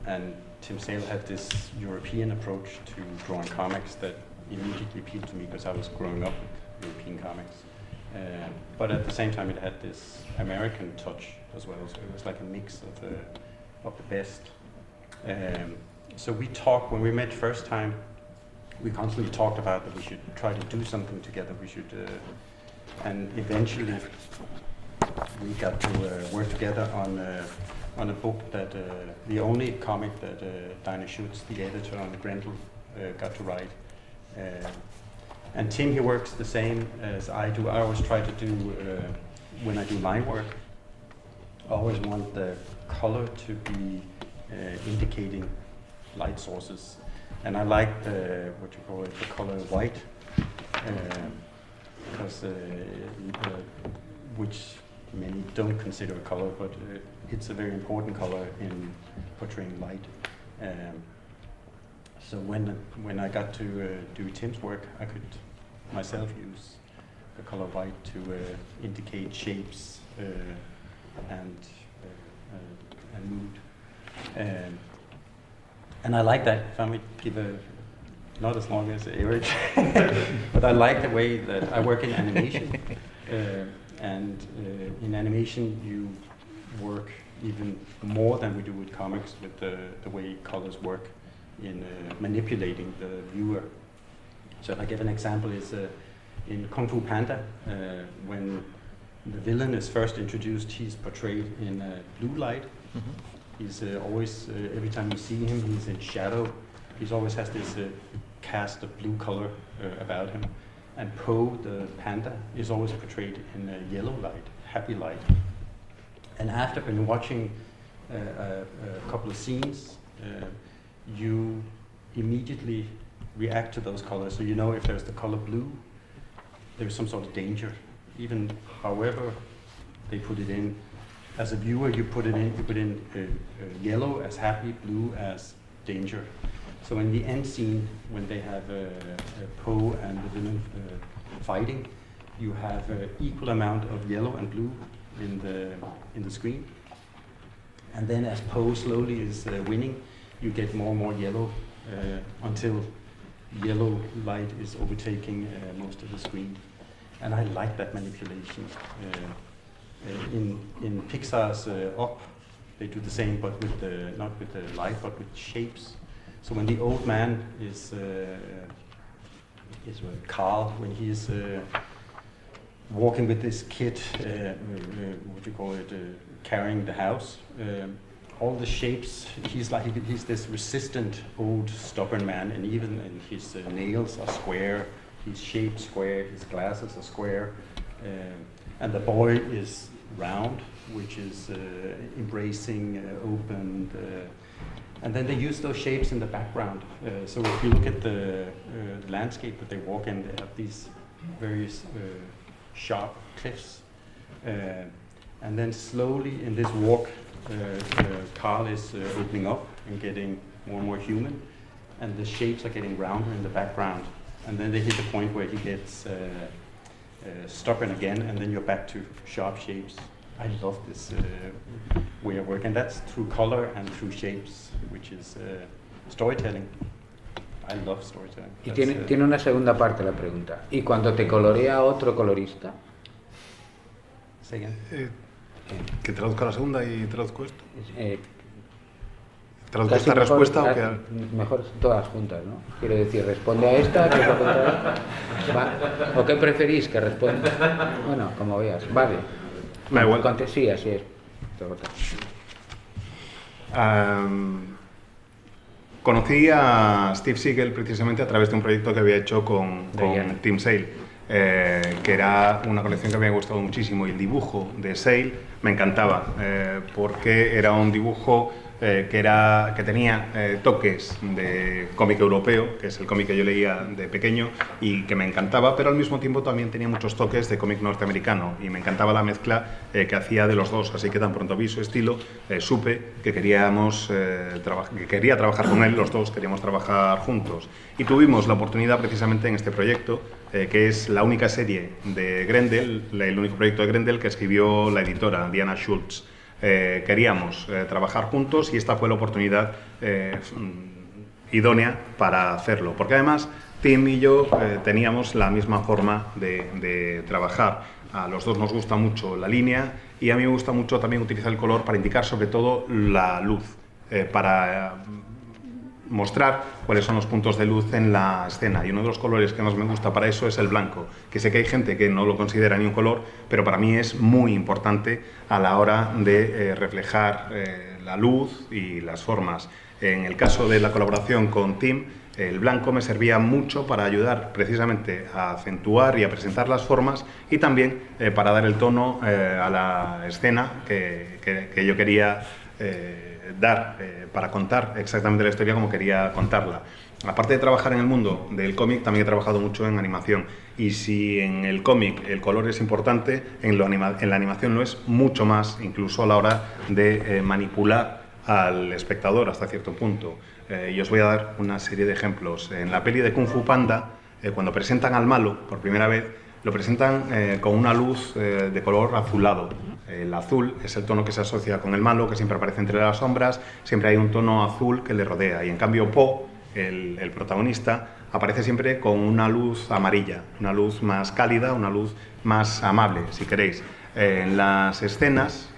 And Tim Sale had this European approach to drawing comics that immediately appealed to me because I was growing up with European comics. But at the same time, it had this American touch as well, so it was like a mix of the best. So we talked, when we met first time, we constantly talked about that we should try to do something together, and eventually we got to work together on a book that, the only comic that Dinah Schutz, the editor on the Grendel, got to write. And Tim, he works the same as I do. I always try to do, when I do line work, I always want the color to be indicating light sources. And I like the, what you call it, the color white. because which many don't consider a color, but it's a very important color in portraying light. So when I got to do Tim's work, I could myself use the color white to indicate shapes and mood. And I like that. If I may give not as long as Eric, but I like the way that I work in animation. In animation, you work even more than we do with comics with the way colors work in manipulating the viewer. So if I give an example, is in Kung Fu Panda, when the villain is first introduced, he's portrayed in blue light. Mm-hmm. He's always, every time you see him, he's in shadow. He always has this cast of blue color about him. And Po, the panda, is always portrayed in yellow light, happy light. And after when you're watching a couple of scenes, you immediately react to those colors. So you know if there's the color blue, there's some sort of danger. Even however they put it in, as a viewer, you put in yellow as happy, blue as danger. So in the end scene, when they have Po and the villain fighting, you have equal amount of yellow and blue in the screen. And then as Po slowly is winning, you get more and more yellow until yellow light is overtaking most of the screen. And I like that manipulation. In Pixar's Up, they do the same, but with not with the light, but with shapes. So when the old man is Carl, when he's walking with this kid, what do you call it, carrying the house, all the shapes, he's this resistant old stubborn man, and even his nails are square, he's shaped square, his glasses are square, and the boy is round, which is embracing, open. And then they use those shapes in the background. So if you look at the landscape that they walk in, they have these various sharp cliffs. And then slowly in this walk, Carl is opening up and getting more and more human. And the shapes are getting rounder in the background. And then they hit the point where he gets stubborn again, and then you're back to sharp shapes. I love this way of working. That's through color and through shapes, which is storytelling. I love storytelling. Y tiene una segunda parte la pregunta. ¿Y cuando te colorea otro colorista? Say again. ¿Que traduzca la segunda y traduzco esto? ¿Traduzco Casi esta mejor, respuesta o qué? Mejor todas juntas, ¿no? Quiero decir, responde a esta, que es la contra esta. ¿O qué preferís que responda? Bueno, como veas. Vale. Da igual. Sí, así es. Conocí a Steve Siegel precisamente a través de un proyecto que había hecho con Tim Sale, que era una colección que me había gustado muchísimo, y el dibujo de Sale me encantaba, porque era un dibujo que tenía toques de cómic europeo, que es el cómic que yo leía de pequeño y que me encantaba, pero al mismo tiempo también tenía muchos toques de cómic norteamericano, y me encantaba la mezcla que hacía de los dos. Así que tan pronto vi su estilo, supe que quería trabajar con él, los dos queríamos trabajar juntos, y tuvimos la oportunidad precisamente en este proyecto, que es la única serie de Grendel, el único proyecto de Grendel que escribió la editora Diana Schultz. Queríamos trabajar juntos, y esta fue la oportunidad idónea para hacerlo, porque además Tim y yo teníamos la misma forma de trabajar. A los dos nos gusta mucho la línea, y a mí me gusta mucho también utilizar el color para indicar sobre todo la luz, para mostrar cuáles son los puntos de luz en la escena, y uno de los colores que más me gusta para eso es el blanco, que sé que hay gente que no lo considera ni un color, pero para mí es muy importante a la hora de reflejar la luz y las formas. En el caso de la colaboración con Tim, el blanco me servía mucho para ayudar precisamente a acentuar y a presentar las formas, y también para dar el tono a la escena que yo quería dar para contar exactamente la historia como quería contarla. Aparte de trabajar en el mundo del cómic, también he trabajado mucho en animación. Y si en el cómic el color es importante, en la animación lo es mucho más, incluso a la hora de manipular al espectador hasta cierto punto. Y os voy a dar una serie de ejemplos. En la peli de Kung Fu Panda, cuando presentan al malo por primera vez, lo presentan con una luz de color azulado. El azul es el tono que se asocia con el malo, que siempre aparece entre las sombras, siempre hay un tono azul que le rodea. Y en cambio Po, el protagonista, aparece siempre con una luz amarilla, una luz más cálida, una luz más amable, si queréis. En las escenas,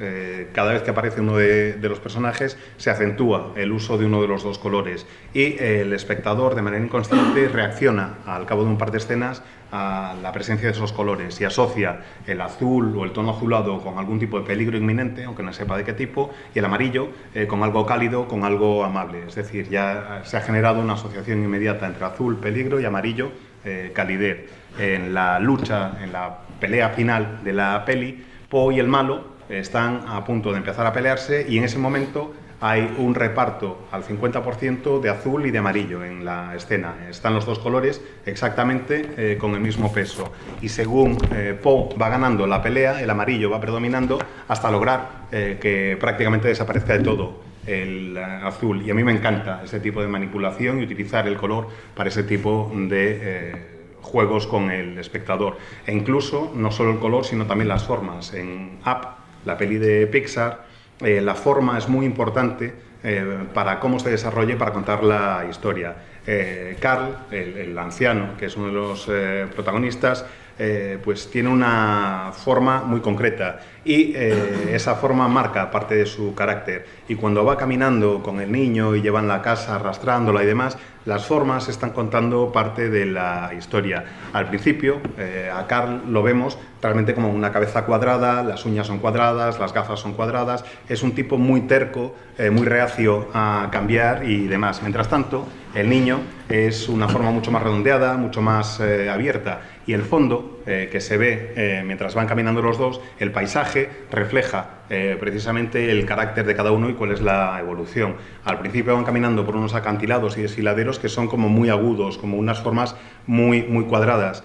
cada vez que aparece uno de los personajes, se acentúa el uso de uno de los dos colores y el espectador, de manera inconsciente, reacciona al cabo de un par de escenas a la presencia de esos colores y asocia el azul o el tono azulado con algún tipo de peligro inminente, aunque no sepa de qué tipo, y el amarillo con algo cálido, con algo amable. Es decir, ya se ha generado una asociación inmediata entre azul, peligro, y amarillo, calidez. En la lucha, en la pelea final de la peli, Po y el malo están a punto de empezar a pelearse y en ese momento hay un reparto al 50% de azul y de amarillo en la escena. Están los dos colores exactamente con el mismo peso. Y según Po va ganando la pelea, el amarillo va predominando hasta lograr que prácticamente desaparezca de todo el azul. Y a mí me encanta ese tipo de manipulación y utilizar el color para ese tipo de juegos con el espectador. E incluso, no solo el color, sino también las formas. En Up, la peli de Pixar, la forma es muy importante para cómo se desarrolle, para contar la historia. Carl, el anciano, que es uno de los protagonistas, pues tiene una forma muy concreta y esa forma marca parte de su carácter. Y cuando va caminando con el niño y llevan la casa arrastrándola y demás, las formas están contando parte de la historia. Al principio, a Carl lo vemos realmente como una cabeza cuadrada, las uñas son cuadradas, las gafas son cuadradas, es un tipo muy terco, muy reacio a cambiar y demás. Mientras tanto, el niño es una forma mucho más redondeada, mucho más abierta, y el fondo que se ve mientras van caminando los dos, el paisaje refleja precisamente el carácter de cada uno y cuál es la evolución. Al principio van caminando por unos acantilados y desfiladeros que son como muy agudos, como unas formas muy cuadradas.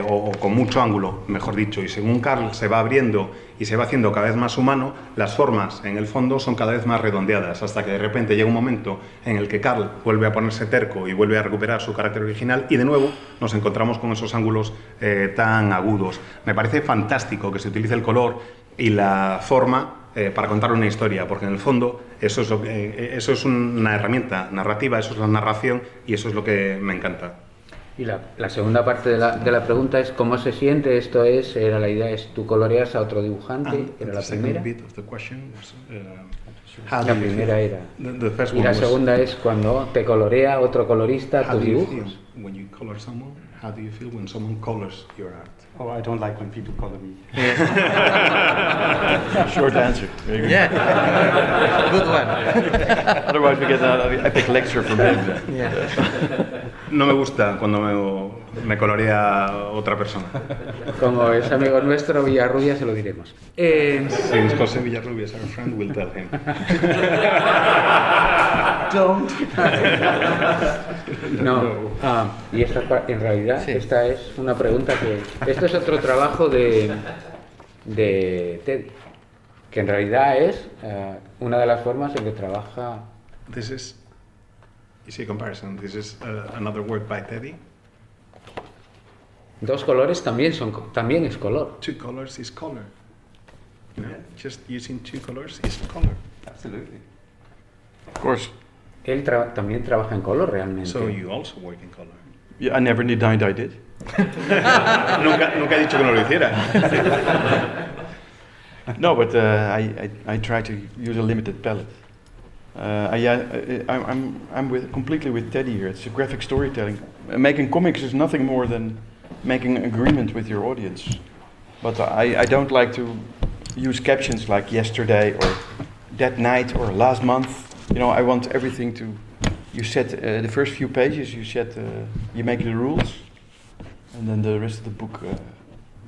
O con mucho ángulo, mejor dicho, y según Carl se va abriendo y se va haciendo cada vez más humano, las formas en el fondo son cada vez más redondeadas, hasta que de repente llega un momento en el que Carl vuelve a ponerse terco y vuelve a recuperar su carácter original y de nuevo nos encontramos con esos ángulos tan agudos. Me parece fantástico que se utilice el color y la forma para contar una historia, porque en el fondo eso es una herramienta narrativa, eso es la narración y eso es lo que me encanta. Y la segunda parte de la pregunta es ¿cómo se siente? Esto es, la idea es, ¿tú coloreas a otro dibujante? Era la primera. La primera era. Y la segunda es cuando te colorea otro colorista tus dibujos. How do you feel when someone colors your art? Oh, I don't like when people color me. Short answer. Very good. Yeah, good one. Otherwise we get an epic lecture from him. Yeah. No me gusta cuando me colorea otra persona. Como es amigo nuestro Villarrubia, se lo diremos. Since José Villarrubia is our friend, we'll tell him. Don't. No. Y esta, en realidad, Sí. esta es una pregunta que... Esto es otro trabajo de Teddy, que en realidad es una de las formas en que trabaja... This is, you see a comparison, this is another work by Teddy. Dos colores también es color. Two colors is color. You know, just using two colors is color. Absolutely. Of course. Él también trabaja en color realmente. So you also work in color. Yeah, I never denied I did. nunca he dicho que no lo hiciera. No, but I try to use a limited palette. I'm completely with Teddy here. It's a graphic storytelling. Making comics is nothing more than making an agreement with your audience. But I don't like to use captions like yesterday or that night or last month. You know, I want everything to. You set the first few pages. You make the rules, and then the rest of the book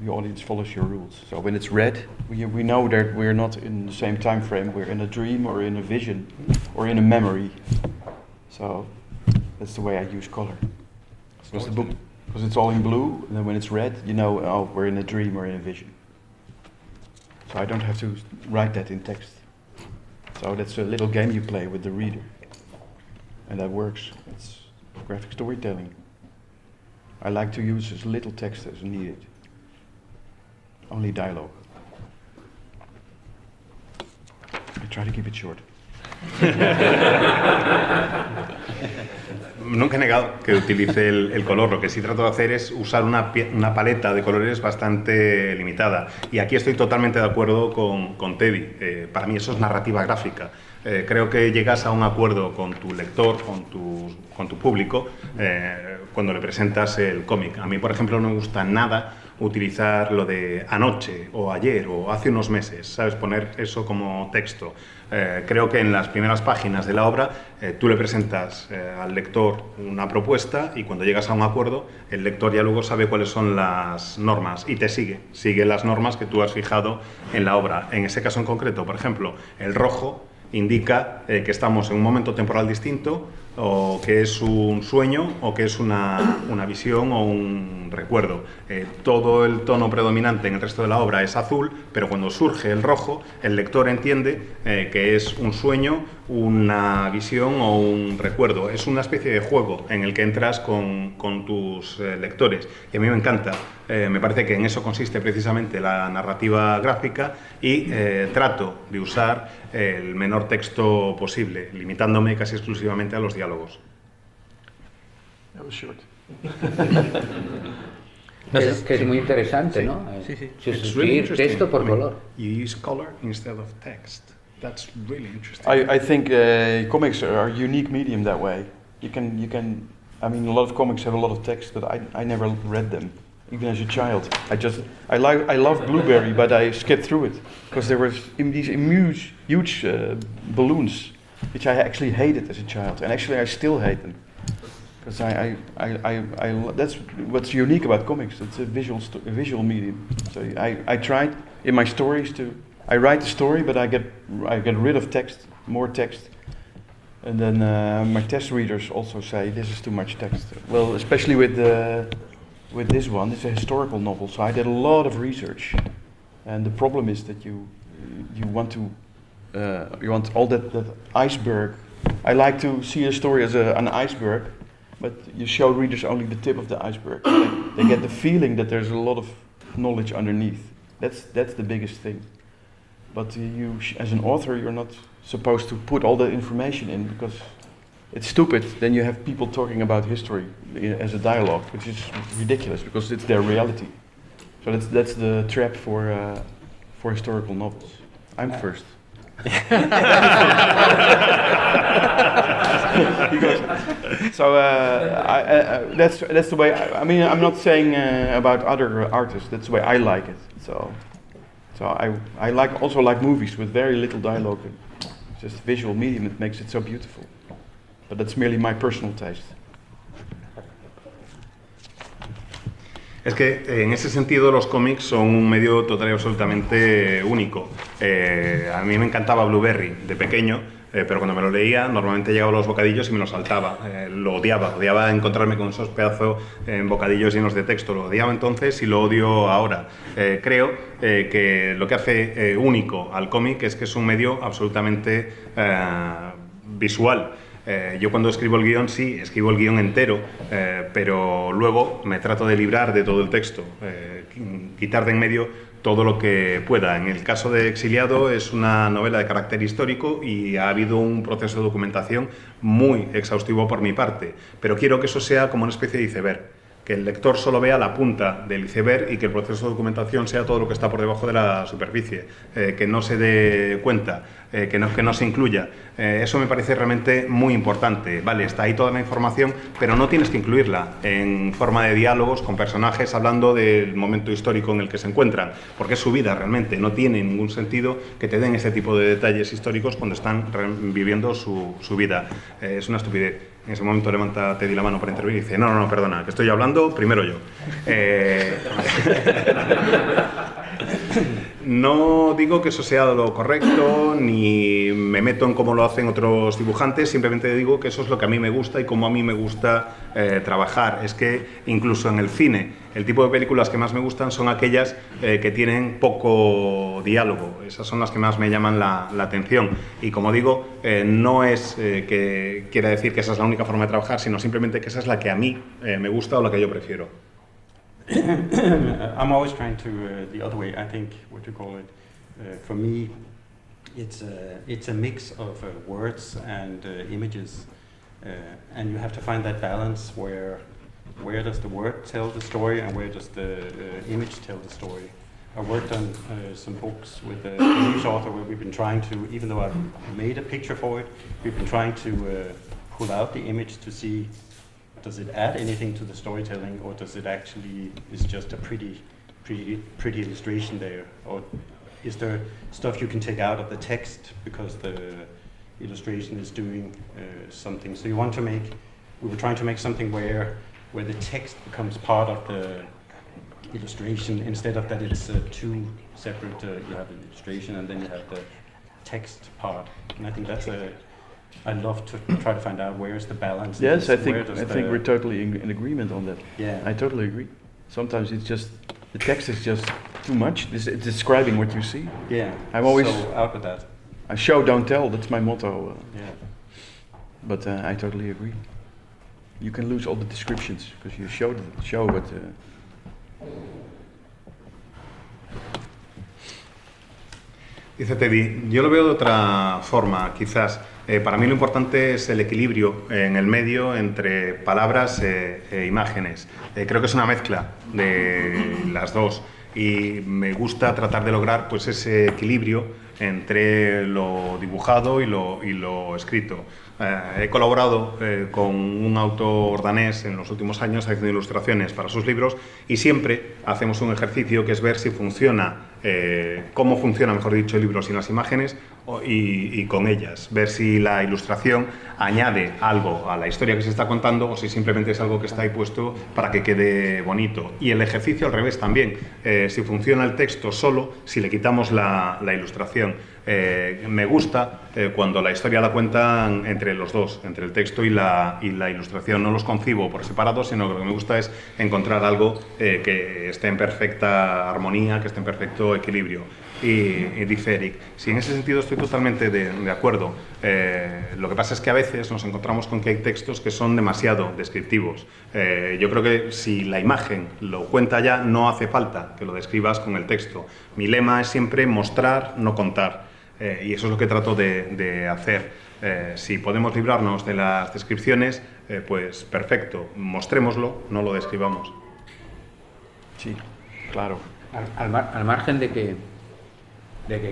the audience follows your rules. So when it's red, we know that we're not in the same time frame. We're in a dream or in a vision or in a memory. So that's the way I use color. Because it's all in blue, and then when it's red, you know, oh, we're in a dream or in a vision. So I don't have to write that in text. So that's a little game you play with the reader. And that works. It's graphic storytelling. I like to use as little text as needed. Only dialogue. I try to keep it short. Nunca he negado que utilice el color. Lo que sí trato de hacer es usar una paleta de colores bastante limitada. Y aquí estoy totalmente de acuerdo con Teddy. Para mí eso es narrativa gráfica. Creo que llegas a un acuerdo con tu lector, con tu público, cuando le presentas el cómic. A mí, por ejemplo, no me gusta nada utilizar lo de anoche o ayer o hace unos meses, ¿sabes? Poner eso como texto. Creo que en las primeras páginas de la obra tú le presentas al lector una propuesta y cuando llegas a un acuerdo el lector ya luego sabe cuáles son las normas y te sigue las normas que tú has fijado en la obra. En ese caso en concreto, por ejemplo, el rojo indica que estamos en un momento temporal distinto, o que es un sueño, o que es una visión o un recuerdo. Todo el tono predominante en el resto de la obra es azul, pero cuando surge el rojo, el lector entiende que es un sueño, una visión o un recuerdo. Es una especie de juego en el que entras con tus lectores. Y a mí me encanta. Me parece que en eso consiste precisamente la narrativa gráfica y trato de usar el menor texto posible, limitándome casi exclusivamente a los diálogos. That was short. No sé, Que es muy interesante, ¿no? Sí, sí. Sustituir texto por color. You use color instead of text. That's really interesting. I think comics are a unique medium that way. You can. I mean, a lot of comics have a lot of text, but I never read them, even as a child. I love Blueberry, but I skipped through it because there were these huge balloons, which I actually hated as a child, and actually I still hate them. Because that's what's unique about comics. It's a visual medium. So I tried in my stories I write the story, but I get rid of text, more text, and then my test readers also say this is too much text. Well, especially with this one, it's a historical novel, so I did a lot of research, and the problem is that you want all that iceberg. I like to see a story as an iceberg. But you show readers only the tip of the iceberg. They get the feeling that there's a lot of knowledge underneath. That's the biggest thing. But you, as an author, you're not supposed to put all the information in because it's stupid. Then you have people talking about history as a dialogue, which is ridiculous because it's their reality. So that's the trap for historical novels. I'm first. So that's the way. I mean, I'm not saying about other artists. That's the way I like it. So I also like movies with very little dialogue. It's just visual medium. It makes it so beautiful. But that's merely my personal taste. Es que en ese sentido los cómics son un medio total y absolutamente único. A mí me encantaba Blueberry de pequeño, pero cuando me lo leía normalmente llegaba a los bocadillos y me lo saltaba. Lo odiaba encontrarme con esos pedazos bocadillos llenos de texto. Lo odiaba entonces y lo odio ahora. Creo que lo que hace único al cómic es que es un medio absolutamente visual. Yo cuando escribo el guión, sí, escribo el guión entero, pero luego me trato de librar de todo el texto, quitar de en medio todo lo que pueda. En el caso de Exiliado es una novela de carácter histórico y ha habido un proceso de documentación muy exhaustivo por mi parte, pero quiero que eso sea como una especie de iceberg, que el lector solo vea la punta del iceberg y que el proceso de documentación sea todo lo que está por debajo de la superficie, que no se dé cuenta, que no se incluya. Eso me parece realmente muy importante. Vale, está ahí toda la información, pero no tienes que incluirla en forma de diálogos con personajes hablando del momento histórico en el que se encuentran, porque es su vida realmente. No tiene ningún sentido que te den ese tipo de detalles históricos cuando están viviendo su vida. Es una estupidez. En ese momento levanta Teddy la mano para intervenir y dice, no, perdona, que estoy hablando primero yo. No digo que eso sea lo correcto, ni me meto en cómo lo hacen otros dibujantes, simplemente digo que eso es lo que a mí me gusta y cómo a mí me gusta trabajar. Es que incluso en el cine, el tipo de películas que más me gustan son aquellas que tienen poco diálogo. Esas son las que más me llaman la atención. Y como digo, no es que quiera decir que esa es la única forma de trabajar, sino simplemente que esa es la que a mí me gusta o la que yo prefiero. I'm always trying to the other way. I think what you call it. For me, it's a mix of words and images, and you have to find that balance where does the word tell the story and where does the image tell the story. I worked on some books with a English author where we've been trying to, even though I've made a picture for it, we've been trying to pull out the image to see. Does it add anything to the storytelling, or does it actually is just a pretty illustration there, or is there stuff you can take out of the text because the illustration is doing something? So we were trying to make something where the text becomes part of the illustration instead of that it's two separate. You have the illustration and then you have the text part, and I think that's I love to try to find out where's the balance. Yes, I think we're totally in agreement on that. Yeah, I totally agree. Sometimes it's just the text is just too much. It's describing what you see. Yeah, I'm always so out with that. I show, don't tell. That's my motto. Yeah, but I totally agree. You can lose all the descriptions because you show, but. Dice Teddy, yo lo veo de otra forma, quizás. Para mí lo importante es el equilibrio en el medio entre palabras e imágenes. Creo que es una mezcla de las dos y me gusta tratar de lograr pues, ese equilibrio entre lo dibujado y lo escrito. He colaborado con un autor danés en los últimos años haciendo ilustraciones para sus libros y siempre hacemos un ejercicio que es ver si funciona, cómo funciona, mejor dicho, el libro sin las imágenes y con ellas, ver si la ilustración añade algo a la historia que se está contando o si simplemente es algo que está ahí puesto para que quede bonito. Y el ejercicio al revés también, si funciona el texto solo, si le quitamos la ilustración. Me gusta cuando la historia la cuentan entre los dos, entre el texto y la ilustración. No los concibo por separado, sino que lo que me gusta es encontrar algo que esté en perfecta armonía, que esté en perfecto equilibrio. Y dice Eric, sí, en ese sentido estoy totalmente de acuerdo. Lo que pasa es que a veces nos encontramos con que hay textos que son demasiado descriptivos. Yo creo que si la imagen lo cuenta ya, no hace falta que lo describas con el texto. Mi lema es siempre mostrar, no contar. Y eso es lo que trato de hacer. Si podemos librarnos de las descripciones, pues perfecto, mostrémoslo, no lo describamos. Sí, claro. Al margen de que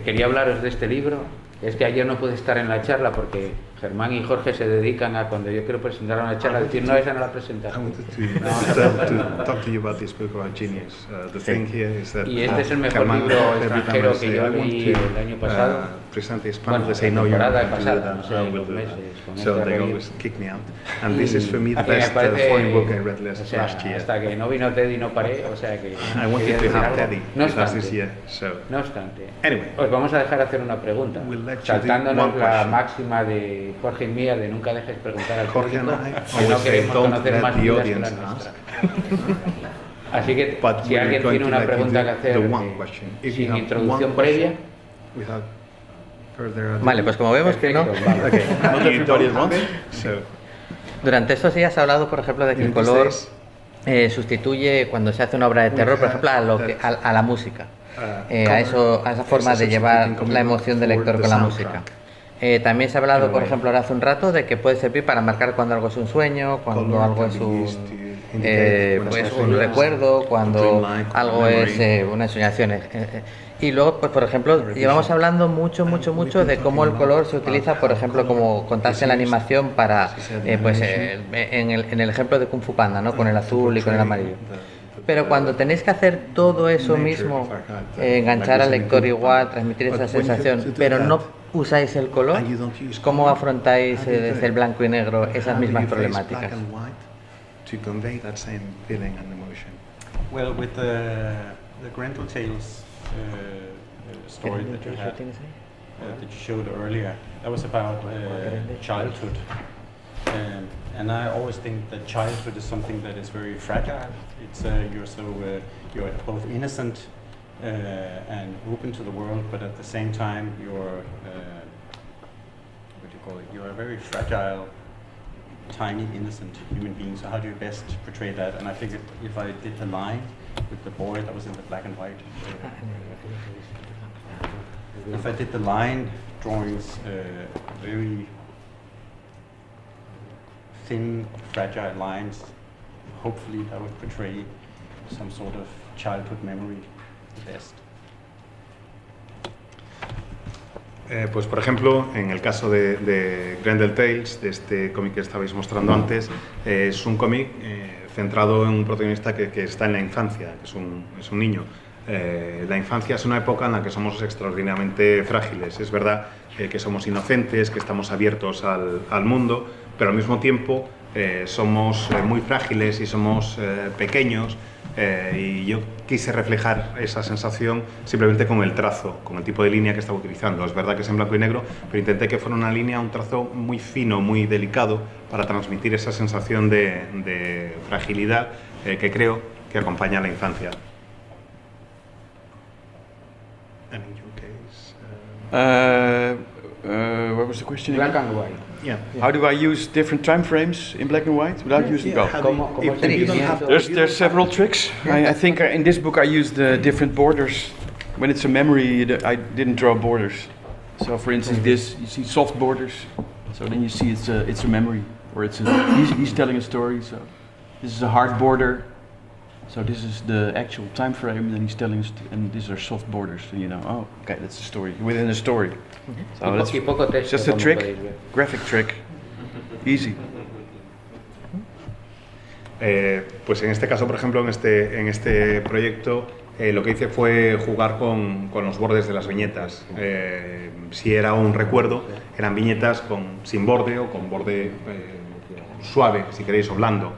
quería hablaros de este libro, es que ayer no pude estar en la charla porque Germán y Jorge se dedican a, cuando yo quiero presentar una charla, decir, no, esa no la presentas. to talk to you about this book about genius. The thing here is that y este es el mejor libro extranjero que yo leí el año pasado. Bueno, la temporada pasada, no sé, los meses. So they always kick me out. And this is for me the best foreign book I read last year. Hasta que no vino Teddy no paré, o sea que... I wanted to have Teddy this year, so... No obstante, anyway, os vamos a dejar hacer una pregunta, saltándonos la máxima de Jorge y mía de nunca dejes preguntar al público, que no queremos conocer más vidas que la nuestra. Así que si alguien tiene una pregunta que hacer sin introducción previa... Vale, pues como vemos que no. Durante estos días ha hablado, por ejemplo, de que el color sustituye cuando se hace una obra de terror, por ejemplo, a la música, a esa forma de llevar la emoción del lector con la música. También se ha hablado, por ejemplo, ahora hace un rato, de que puede servir para marcar cuando algo es un sueño, cuando algo es pues un recuerdo, cuando algo es una ensoñación. Y luego, pues por ejemplo, llevamos hablando mucho de cómo el color se utiliza, por ejemplo, como contaste en la animación para, pues en el ejemplo de Kung Fu Panda, ¿no? Con el azul y con el amarillo. Pero cuando tenéis que hacer todo eso mismo, enganchar al lector igual, transmitir esa sensación, pero no usáis el color? and you don't use ¿Cómo color, afrontáis how do you do desde el it? blanco y negro How esas do mismas you face problemáticas? black and white to convey that same feeling and emotion? Well, with the Grendel Tales story that you had, that you showed earlier, that was about childhood. And I always think that childhood is something that is very fragile. It's you're both innocent and open to the world, but at the same time you're what do you call it? You're a very fragile, tiny, innocent human being. So how do you best portray that? And I figured if I did the line with the boy that was in the black and white, if I did the line drawings, very thin, fragile lines, hopefully that would portray some sort of childhood memory best. Pues por ejemplo, en el caso de Grendel Tales, de este cómic que estabais mostrando antes, es un cómic centrado en un protagonista que está en la infancia, que es un niño. La infancia es una época en la que somos extraordinariamente frágiles. Es verdad que somos inocentes, que estamos abiertos al mundo, pero al mismo tiempo somos muy frágiles y somos pequeños. Y yo quise reflejar esa sensación simplemente con el trazo, con el tipo de línea que estaba utilizando. Es verdad que es en blanco y negro, pero intenté que fuera una línea, un trazo muy fino, muy delicado, para transmitir esa sensación de fragilidad que creo que acompaña a la infancia. And in your case, what was the question? Black again? and white. yeah. How do I use different time frames in black and white without using Yeah, color? how do you- ¿Cómo if es el you don't have- seguimiento? if you There's don't several have- tricks. I think in this book I used different borders. When it's a memory, I didn't draw borders. So for instance, this you see soft borders. So then you see it's a memory, or he's telling a story. So this is a hard border. So this is the actual time frame. Then he's telling us, and these are soft borders. So you know, oh, okay, that's a story within a story. So that's Y poco texto, just a como trick, podéis ver. graphic trick, easy. Pues en este caso, por ejemplo, en este proyecto, lo que hice fue jugar con los bordes de las viñetas. Si era un recuerdo, eran viñetas sin borde o con borde suave, si queréis, o blando,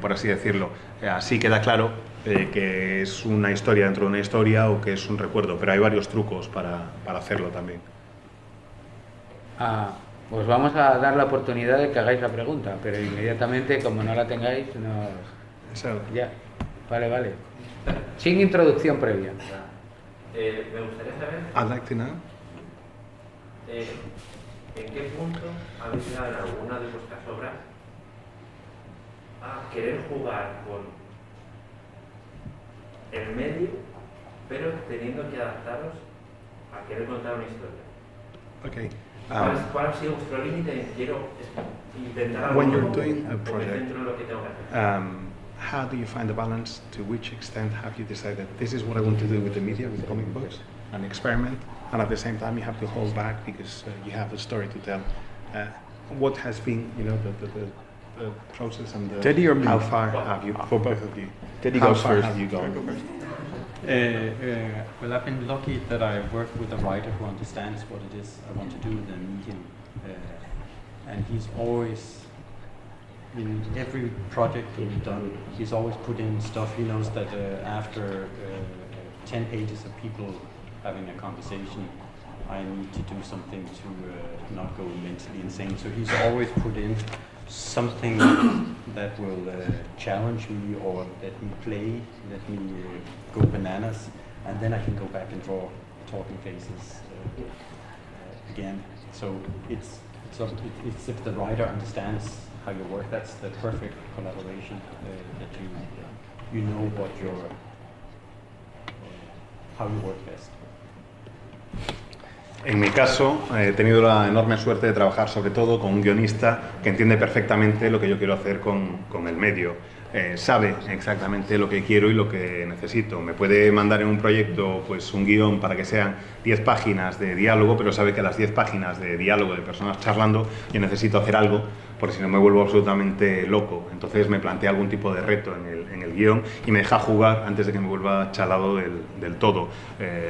por así decirlo. Así queda claro que es una historia dentro de una historia o que es un recuerdo, pero hay varios trucos para hacerlo también. Pues vamos a dar la oportunidad de que hagáis la pregunta, pero inmediatamente, como no la tengáis, ya. Vale. Sin introducción previa. Me gustaría saber I'd like to know. en qué punto habéis llegado en alguna de vuestras obras a querer jugar con el medio, pero teniendo que adaptaros a querer contar una historia. Okay. ¿Cuál ha sido vuestro límite? Quiero intentar algo When you're nuevo, doing a o me project, centro en lo que tengo que hacer. how do you find the balance? To which extent have you decided this is what I want to do with the media, with comic books, an experiment, and at the same time you have to hold back because you have a story to tell. What has been, the process and the Teddy or me? how far have you, for both of you? Teddy how goes far first. have you gone? Well, I've been lucky that I worked with a writer who understands what it is I want to do with the medium. And he's always, in every project we've done, he's always put in stuff. He knows that after 10 pages of people having a conversation, I need to do something to not go mentally insane. So he's always put in something that will challenge me or let me play, let me go bananas, and then I can go back and draw talking faces again. So it's if the writer understands how you work, that's the perfect collaboration, that you know what how you work best. En mi caso, he tenido la enorme suerte de trabajar sobre todo con un guionista que entiende perfectamente lo que yo quiero hacer con el medio. sabe exactamente lo que quiero y lo que necesito. Me puede mandar en un proyecto pues un guión para que sean 10 páginas de diálogo, pero sabe que a las 10 páginas de diálogo de personas charlando yo necesito hacer algo, porque si no me vuelvo absolutamente loco. Entonces me plantea algún tipo de reto en el guión y me deja jugar antes de que me vuelva chalado del todo.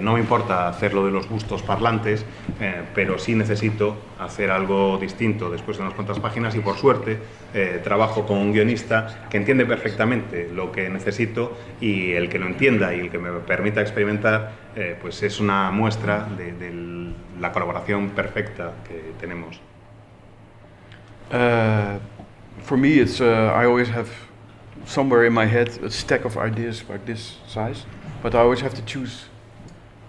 No me importa hacerlo de los gustos parlantes, pero sí necesito hacer algo distinto después de unas cuantas páginas y por suerte trabajo con un guionista que entiende perfectamente lo que necesito y el que lo entienda y el que me permita experimentar pues es una muestra de la colaboración perfecta que tenemos. For me, it's I always have somewhere in my head a stack of ideas like this size, but I always have to choose.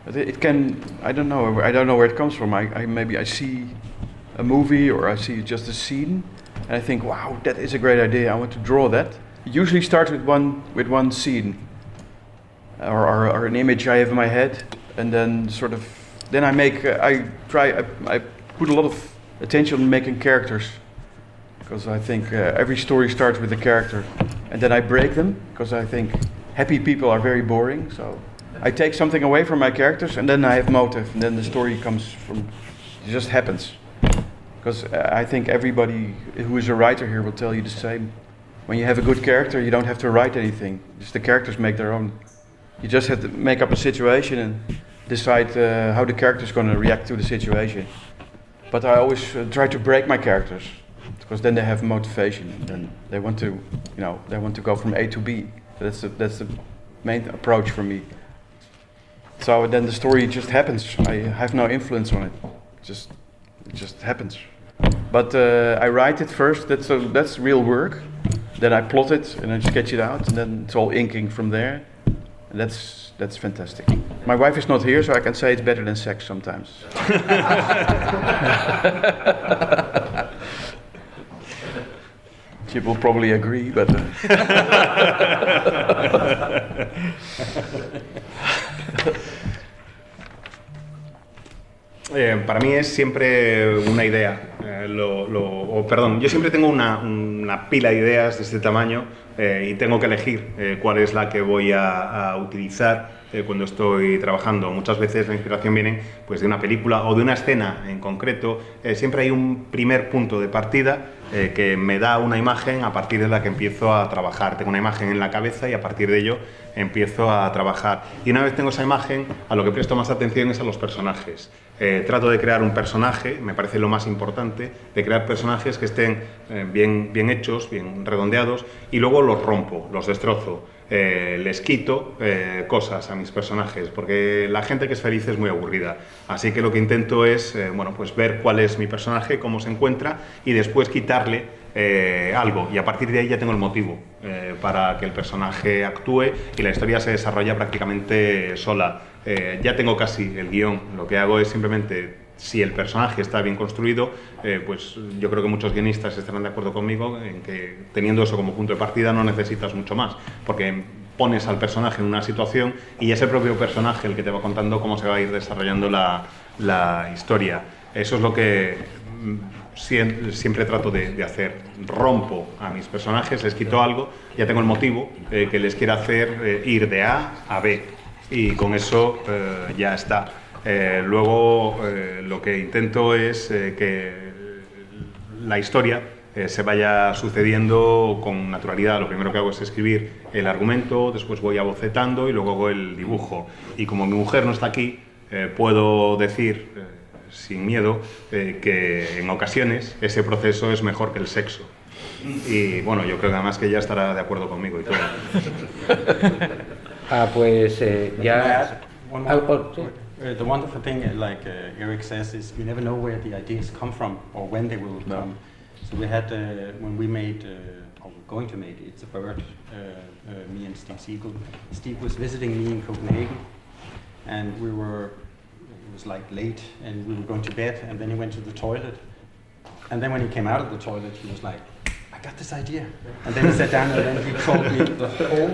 It can, I don't know where it comes from. Maybe I see a movie or I see just a scene, and I think, wow, that is a great idea. I want to draw that. It usually starts with one scene or an image I have in my head, and then then I put a lot of attention on making characters. Because I think every story starts with a character, and then I break them, because I think happy people are very boring, so I take something away from my characters, and then I have motive, and then the story it just happens. Because I think everybody who is a writer here will tell you the same. When you have a good character, you don't have to write anything, just the characters make their own. You just have to make up a situation and decide how the character is going to react to the situation. But I always try to break my characters, because then they have motivation, and then they want to go from A to B. That's the main approach for me. So then the story just happens. I have no influence on it. It just happens. But I write it first. That's real work. Then I plot it and I sketch it out, and then it's all inking from there. And that's fantastic. My wife is not here, so I can say it's better than sex sometimes. She will probably agree, but... Para mí es siempre una idea, yo siempre tengo una pila de ideas de este tamaño y tengo que elegir cuál es la que voy a utilizar cuando estoy trabajando. Muchas veces la inspiración viene pues, de una película o de una escena en concreto. Siempre hay un primer punto de partida que me da una imagen a partir de la que empiezo a trabajar. Tengo una imagen en la cabeza y a partir de ello empiezo a trabajar. Y una vez tengo esa imagen, a lo que presto más atención es a los personajes. Trato de crear un personaje, me parece lo más importante, de crear personajes que estén bien hechos, bien redondeados, y luego los rompo, los destrozo. Les quito cosas a mis personajes, porque la gente que es feliz es muy aburrida. Así que lo que intento es pues ver cuál es mi personaje, cómo se encuentra, y después quitarle algo, y a partir de ahí ya tengo el motivo para que el personaje actúe y la historia se desarrolla prácticamente sola. Ya tengo casi el guión, lo que hago es simplemente, si el personaje está bien construido, pues yo creo que muchos guionistas estarán de acuerdo conmigo en que teniendo eso como punto de partida no necesitas mucho más, porque pones al personaje en una situación y es el propio personaje el que te va contando cómo se va a ir desarrollando la historia. Eso es lo que siempre trato de hacer. Rompo a mis personajes, les quito algo, ya tengo el motivo que les quiera hacer ir de A a B y con eso ya está. Luego lo que intento es que la historia se vaya sucediendo con naturalidad. Lo primero que hago es escribir el argumento, después voy abocetando y luego hago el dibujo. Y como mi mujer no está aquí, puedo decir sin miedo que en ocasiones ese proceso es mejor que el sexo. Y bueno, yo creo que además que ella estará de acuerdo conmigo y todo. Pues ya... The wonderful thing, like Eric says, is you never know where the ideas come from or when they will come. So we had, when we made, or we're going to make It's a Bird, me and Steve Siegel. Steve was visiting me in Copenhagen, and it was like late, and we were going to bed, and then he went to the toilet. And then when he came out of the toilet, he was like, I got this idea. And then he sat down and then he told me the whole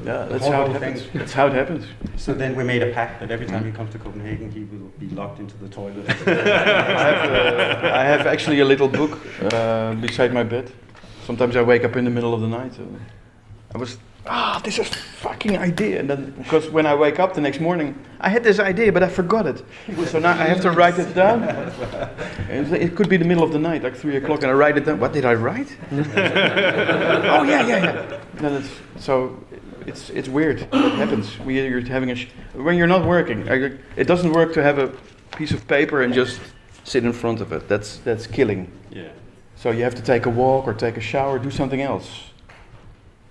that's how it happens. That's how it happens. So then we made a pact that every time he comes to Copenhagen, he will be locked into the toilet. I have actually a little book beside my bed. Sometimes I wake up in the middle of the night. I was, this is fucking idea. And then, because when I wake up the next morning, I had this idea, but I forgot it. So now I have to write it down. It could be the middle of the night, like 3 o'clock, and I write it down. What did I write? Oh, yeah. Then it's weird. What happens when you're having when you're not working? It doesn't work to have a piece of paper and just sit in front of it. That's killing. Yeah. So you have to take a walk or take a shower, do something else.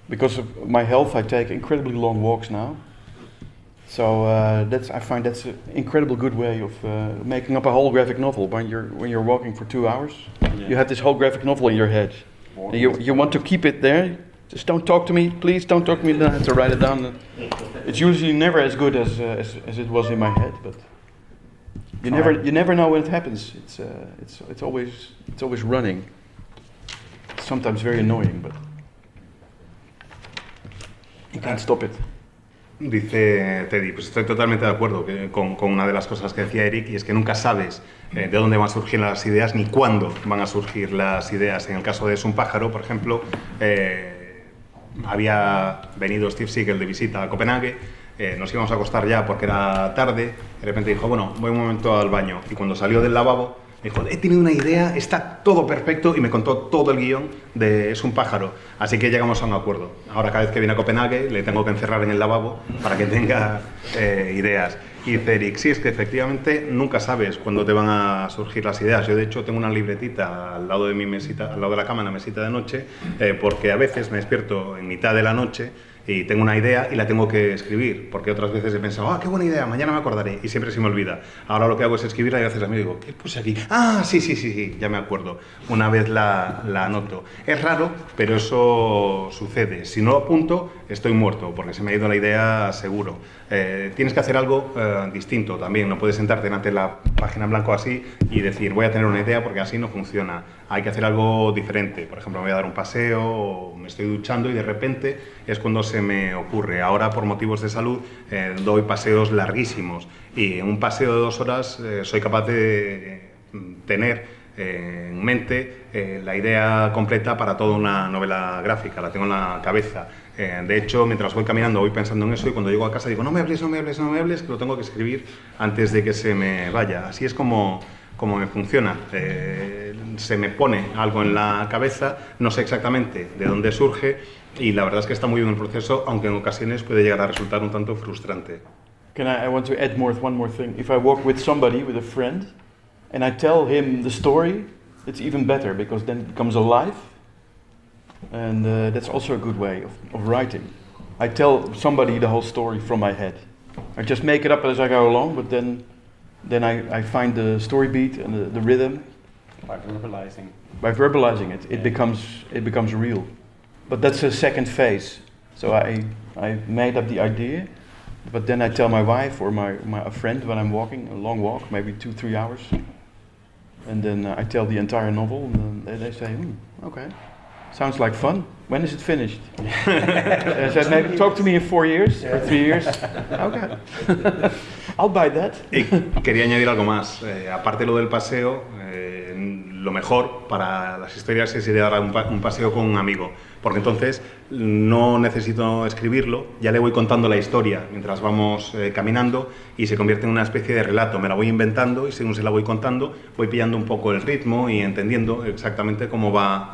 Because of my health, I take incredibly long walks now. So I find that's an incredible good way of making up a whole graphic novel. When you're walking for 2 hours, you have this whole graphic novel in your head. And you want to keep it there. Just don't talk to me, please. Don't talk to me. Then I have to write it down. It's usually never as good as it was in my head, but you never know when it happens. It's always running. Sometimes very annoying, but you can't stop it. Dice Teddy, pues estoy totalmente de acuerdo con una de las cosas que decía Eric, y es que nunca sabes de dónde van a surgir las ideas ni cuándo van a surgir las ideas. En el caso de Es un pájaro, por ejemplo, había venido Steve Siegel de visita a Copenhague, nos íbamos a acostar ya porque era tarde, de repente dijo, bueno, voy un momento al baño, y cuando salió del lavabo, me dijo, he tenido una idea, está todo perfecto, y me contó todo el guión de Es un pájaro, así que llegamos a un acuerdo. Ahora cada vez que viene a Copenhague le tengo que encerrar en el lavabo para que tenga ideas. Y dice Eric, sí, es que efectivamente nunca sabes cuándo te van a surgir las ideas. Yo de hecho tengo una libretita al lado de mi mesita, al lado de la cama, en la mesita de noche, porque a veces me despierto en mitad de la noche y tengo una idea y la tengo que escribir, porque otras veces he pensado, qué buena idea, mañana me acordaré, y siempre se me olvida. Ahora lo que hago es escribirla y a veces a mí digo, ¿qué puse aquí? Sí, ya me acuerdo. Una vez la anoto. Es raro, pero eso sucede. Si no lo apunto, estoy muerto, porque se me ha ido la idea seguro. Tienes que hacer algo distinto también, no puedes sentarte delante de la página en blanco así y decir, voy a tener una idea, porque así no funciona. Hay que hacer algo diferente. Por ejemplo, me voy a dar un paseo o me estoy duchando y de repente es cuando se me ocurre. Ahora, por motivos de salud, doy paseos larguísimos, y en un paseo de 2 horas soy capaz de tener en mente la idea completa para toda una novela gráfica, la tengo en la cabeza. De hecho, mientras voy caminando voy pensando en eso, y cuando llego a casa digo, no me hables, que lo tengo que escribir antes de que se me vaya. Así es como me funciona. Se me pone algo en la cabeza, no sé exactamente de dónde surge, y la verdad es que está muy bien el proceso, aunque en ocasiones puede llegar a resultar un tanto frustrante. I want to add one more thing. If I walk with somebody, with a friend, and I tell him the story, it's even better, because then it becomes alive, and that's also a good way of writing. I tell somebody the whole story from my head. I just make it up as I go along, but then I find the story beat and the rhythm. By verbalizing it, it becomes real. But that's a second phase. So I made up the idea, but then I tell my wife or a friend when I'm walking, a long walk, maybe 2-3 hours, and then I tell the entire novel, and then they say, okay, sounds like fun. When is it finished? I said, maybe talk to me in 4 years or 3 years. Okay, I'll buy that. Y quería añadir algo más. Aparte de lo del paseo, lo mejor para las historias es ir a dar un paseo con un amigo, porque entonces no necesito escribirlo, ya le voy contando la historia mientras vamos caminando, y se convierte en una especie de relato. Me la voy inventando, y según se la voy contando voy pillando un poco el ritmo y entendiendo exactamente cómo va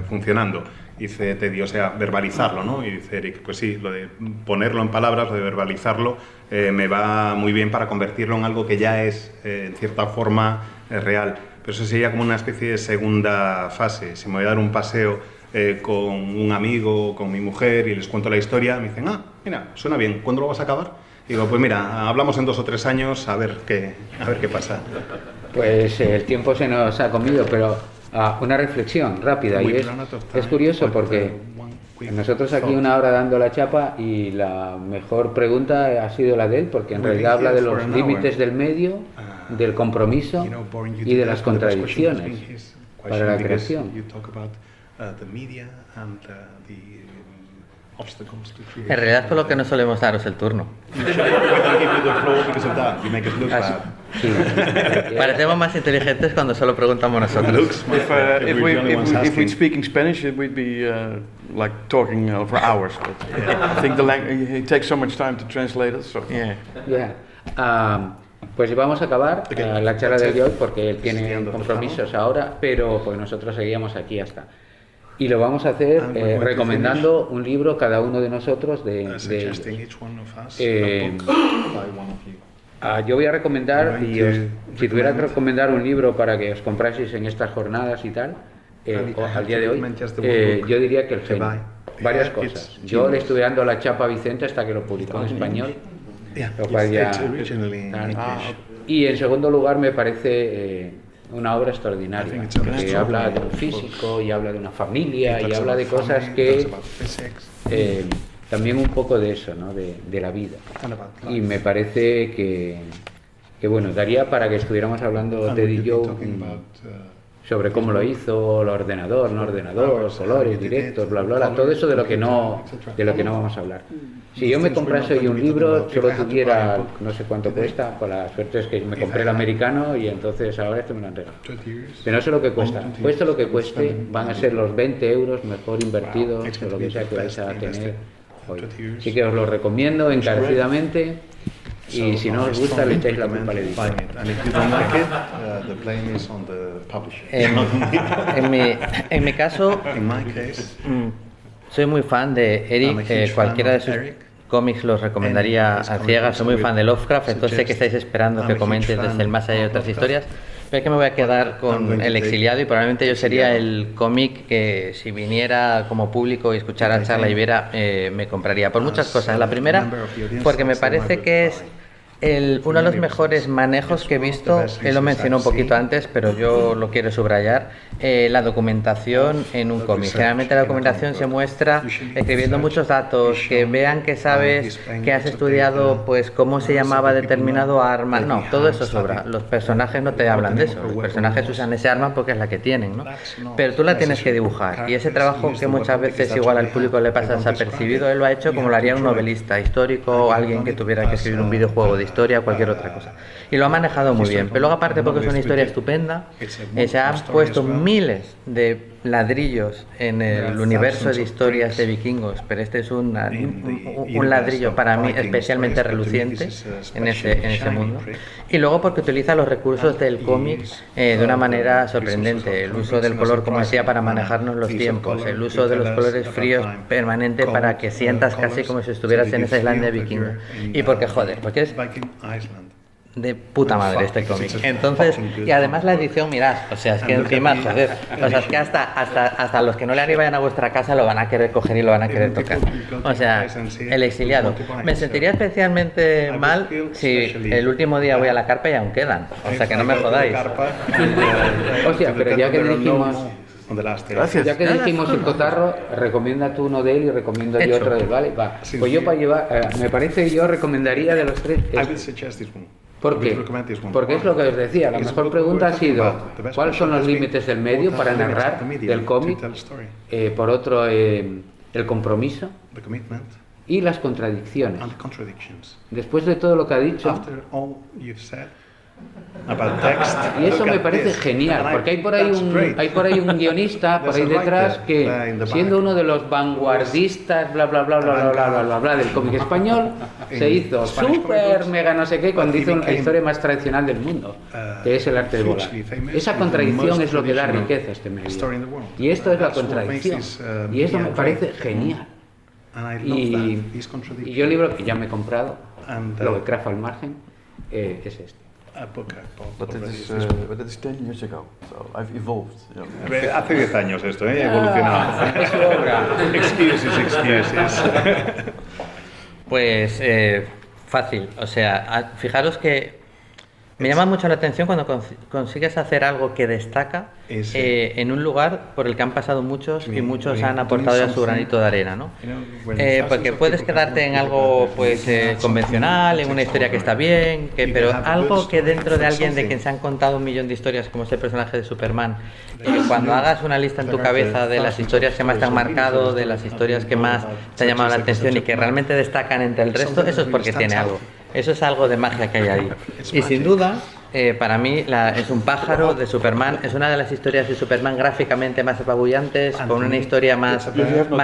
funcionando. Dice Teddy, o sea, verbalizarlo, ¿no? Y dice Eric, pues sí, lo de ponerlo en palabras, lo de verbalizarlo, me va muy bien para convertirlo en algo que ya es, en cierta forma, real. Pero eso sería como una especie de segunda fase. Si me voy a dar un paseo con un amigo, con mi mujer, y les cuento la historia, me dicen, mira, suena bien, ¿cuándo lo vas a acabar? Y digo, pues mira, hablamos en 2 o 3 años, a ver qué pasa. Pues el tiempo se nos ha comido, pero una reflexión rápida, y es curioso porque nosotros aquí 1 hora dando la chapa, y la mejor pregunta ha sido la de él, porque en realidad habla de los límites del medio, del compromiso y de las contradicciones para la creación. En realidad, por lo que no solemos daros el turno. Sí. Parecemos más inteligentes cuando solo preguntamos nosotros. Looks might If be the only ones we'd asking. speak in Spanish, we'd be like talking for hours. But I think it takes so much time to translate it. So. Yeah. Yeah. Pues vamos a acabar la charla de hoy porque él tiene compromisos ahora, pero pues nosotros seguíamos aquí hasta. Y lo vamos a hacer recomendando un libro cada uno de nosotros de ellos. Suggesting each one of us Eh, a book by one of you. Yo voy a recomendar, si tuviera que recomendar un libro para que os compraseis en estas jornadas y tal, o al día de hoy, yo diría que el genio. Varias cosas. Yo le estuve dando la chapa a Vicente hasta que lo publicó en español. Yeah, Lo cual ya- it's originally in Tal. English. Y en segundo lugar me parece una obra extraordinaria, I think it's an que extraordinary habla de un book. físico y habla de una familia It y talks habla de about cosas family, que talks about physics, también un poco de eso, ¿no? de la vida. and about Y life. me parece que bueno, daría para que estuviéramos hablando And Ted we y could be yo talking about, sobre cómo lo hizo, el ordenador, no ordenador, colores, directos, bla, bla, bla, todo eso de lo que no vamos a hablar. Si yo me comprase hoy un libro, solo tuviera, no sé cuánto cuesta, pues la suerte es que me compré el americano y entonces ahora este me lo han regalado. 20 years. Pero no sé lo que cuesta. Cueste lo que cueste, van a ser los 20 euros mejor invertidos o lo que sea que vais a tener hoy. Así que os lo recomiendo encarecidamente y si no os gusta le echáis la culpa al editor. Buying it. And if you don't like it, the blame is on the publisher. En mi caso, In my case, soy muy fan de Eric. I'm a huge Cualquiera de fan sus of Eric. cómics los recomendaría And his a ciegas. Soy muy fan de Lovecraft, entonces sé que estáis esperando I'm que a huge comentes fan desde el más allá de of otras Lovecraft. historias. Pero es que me voy a quedar I'm con going to El take Exiliado y probablemente yo sería Exiliado. el cómic que si viniera como público y escuchara Okay, charla y thank viera, me compraría. Por muchas As cosas. La a primera, member of the audience, porque me that's the one I parece would que es buy. uno de los mejores manejos que he visto, él lo mencionó un poquito antes, pero yo lo quiero subrayar, la documentación en un cómic. Generalmente la documentación se muestra escribiendo muchos datos, que vean que sabes, que has estudiado pues cómo se llamaba determinado arma. No, todo eso sobra. Los personajes no te hablan de eso. Los personajes usan ese arma porque es la que tienen, ¿no? Pero tú la tienes que dibujar. Y ese trabajo que muchas veces igual al público le pasa desapercibido, él lo ha hecho como lo haría un novelista histórico o alguien que tuviera que escribir un videojuego de historia, cualquier otra cosa. Y lo ha manejado muy bien. Pero luego aparte porque es una historia estupenda, se han puesto miles de ladrillos en el universo de historias de vikingos, pero este es un ladrillo para mí especialmente reluciente en ese mundo. Y luego porque utiliza los recursos del cómic de una manera sorprendente. El uso del color, como decía, para manejarnos los tiempos. El uso de los colores fríos permanente para que sientas casi como si estuvieras en esa Islandia vikinga. Y porque joder, porque es Viking Iceland. de puta madre este cómic. Entonces, y además la edición, mirad, o sea, es que encima, joder, o sea, es que hasta los que no le han ido vayan a vuestra casa lo van a querer coger y lo van a querer tocar. O sea, El Exiliado. Me sentiría especialmente mal si el último día voy a la carpa y aún quedan. O sea, que no me jodáis. Hostia, pero ya que dijimos... Gracias. Ya que dijimos el cotarro, recomienda tú uno de él y recomiendo yo Hecho. otro de él, ¿vale? Va. Pues yo para llevar, me parece que yo recomendaría de los tres. I will suggest this one. ¿Por I will qué? recommend this one. Porque es lo que os decía, la It's mejor what pregunta ha we're talking sido about. The best ¿cuáles son question los has been, límites del medio what para are the limits narrar of the media del cómic? to tell a story? Por otro, el compromiso The commitment y las contradicciones. and the contradictions. Después de todo lo que ha dicho, After all you've said about text, y eso look me at parece this. genial, And porque hay por ahí un guionista por ahí There's a detrás writer que, there in the siendo back. uno de los vanguardistas, bla bla bla bla bla bla bla bla, bla del cómic español, se hizo Spanish súper comic books, mega no sé qué cuando but he hizo la became, historia más tradicional del mundo, que es el arte de volar. hugely famous Esa with the contradicción most es lo que da traditional riqueza a este medio. story in the world. Y esto es la That's what makes contradicción. this, Y eso me media parece great. genial. And I love that, these Y contradictions. yo el libro que ya me he comprado, And, lo de Craft al margen, es este. A book I bought But already it is, is this one. but it is 10 years ago, so I've evolved. You know. Hace 10 años esto, ¿eh? Evolucionado. Es su obra. Excuses. Pues fácil, o sea, fijaros que me llama mucho la atención cuando consigues hacer algo que destaca en un lugar por el que han pasado muchos y muchos han aportado ya su granito de arena, ¿no? Porque puedes quedarte en algo pues convencional, en una historia que está bien, pero algo que dentro de alguien de quien se han contado un millón de historias, como es el personaje de Superman, cuando hagas una lista en tu cabeza de las historias que más te han marcado, de las historias que más te han llamado la atención y que realmente destacan entre el resto, eso es porque tiene algo. Eso es algo de magia que hay ahí. Y sin duda, Para mí es un pájaro de Superman, es una de las historias de Superman gráficamente más apabullantes, con una historia más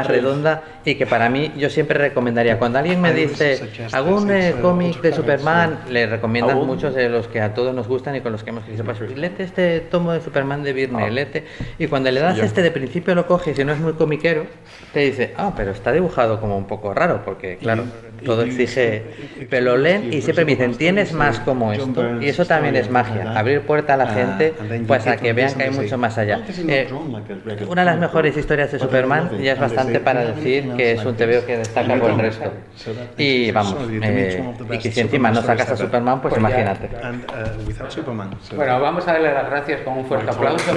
redonda y que para mí yo siempre recomendaría. Cuando alguien me dice algún cómic de Superman, le recomiendas muchos de los que a todos nos gustan y con los que hemos crecido. Pues, léete este tomo de Superman de Byrne, léete. Y cuando le das este de principio lo coges y no es muy comiquero, te dice, pero está dibujado como un poco raro, porque claro, todo exige, pero lo leen y siempre me dicen, tienes más como esto, y eso también es magia, abrir puerta a la gente pues a que vean que hay mucho más allá. Una de las mejores historias de Superman ya es bastante para decir que es un TVO que destaca por el resto. Y vamos, y que si encima no sacas a Superman, pues imagínate. Bueno, vamos a darle las gracias con un fuerte aplauso.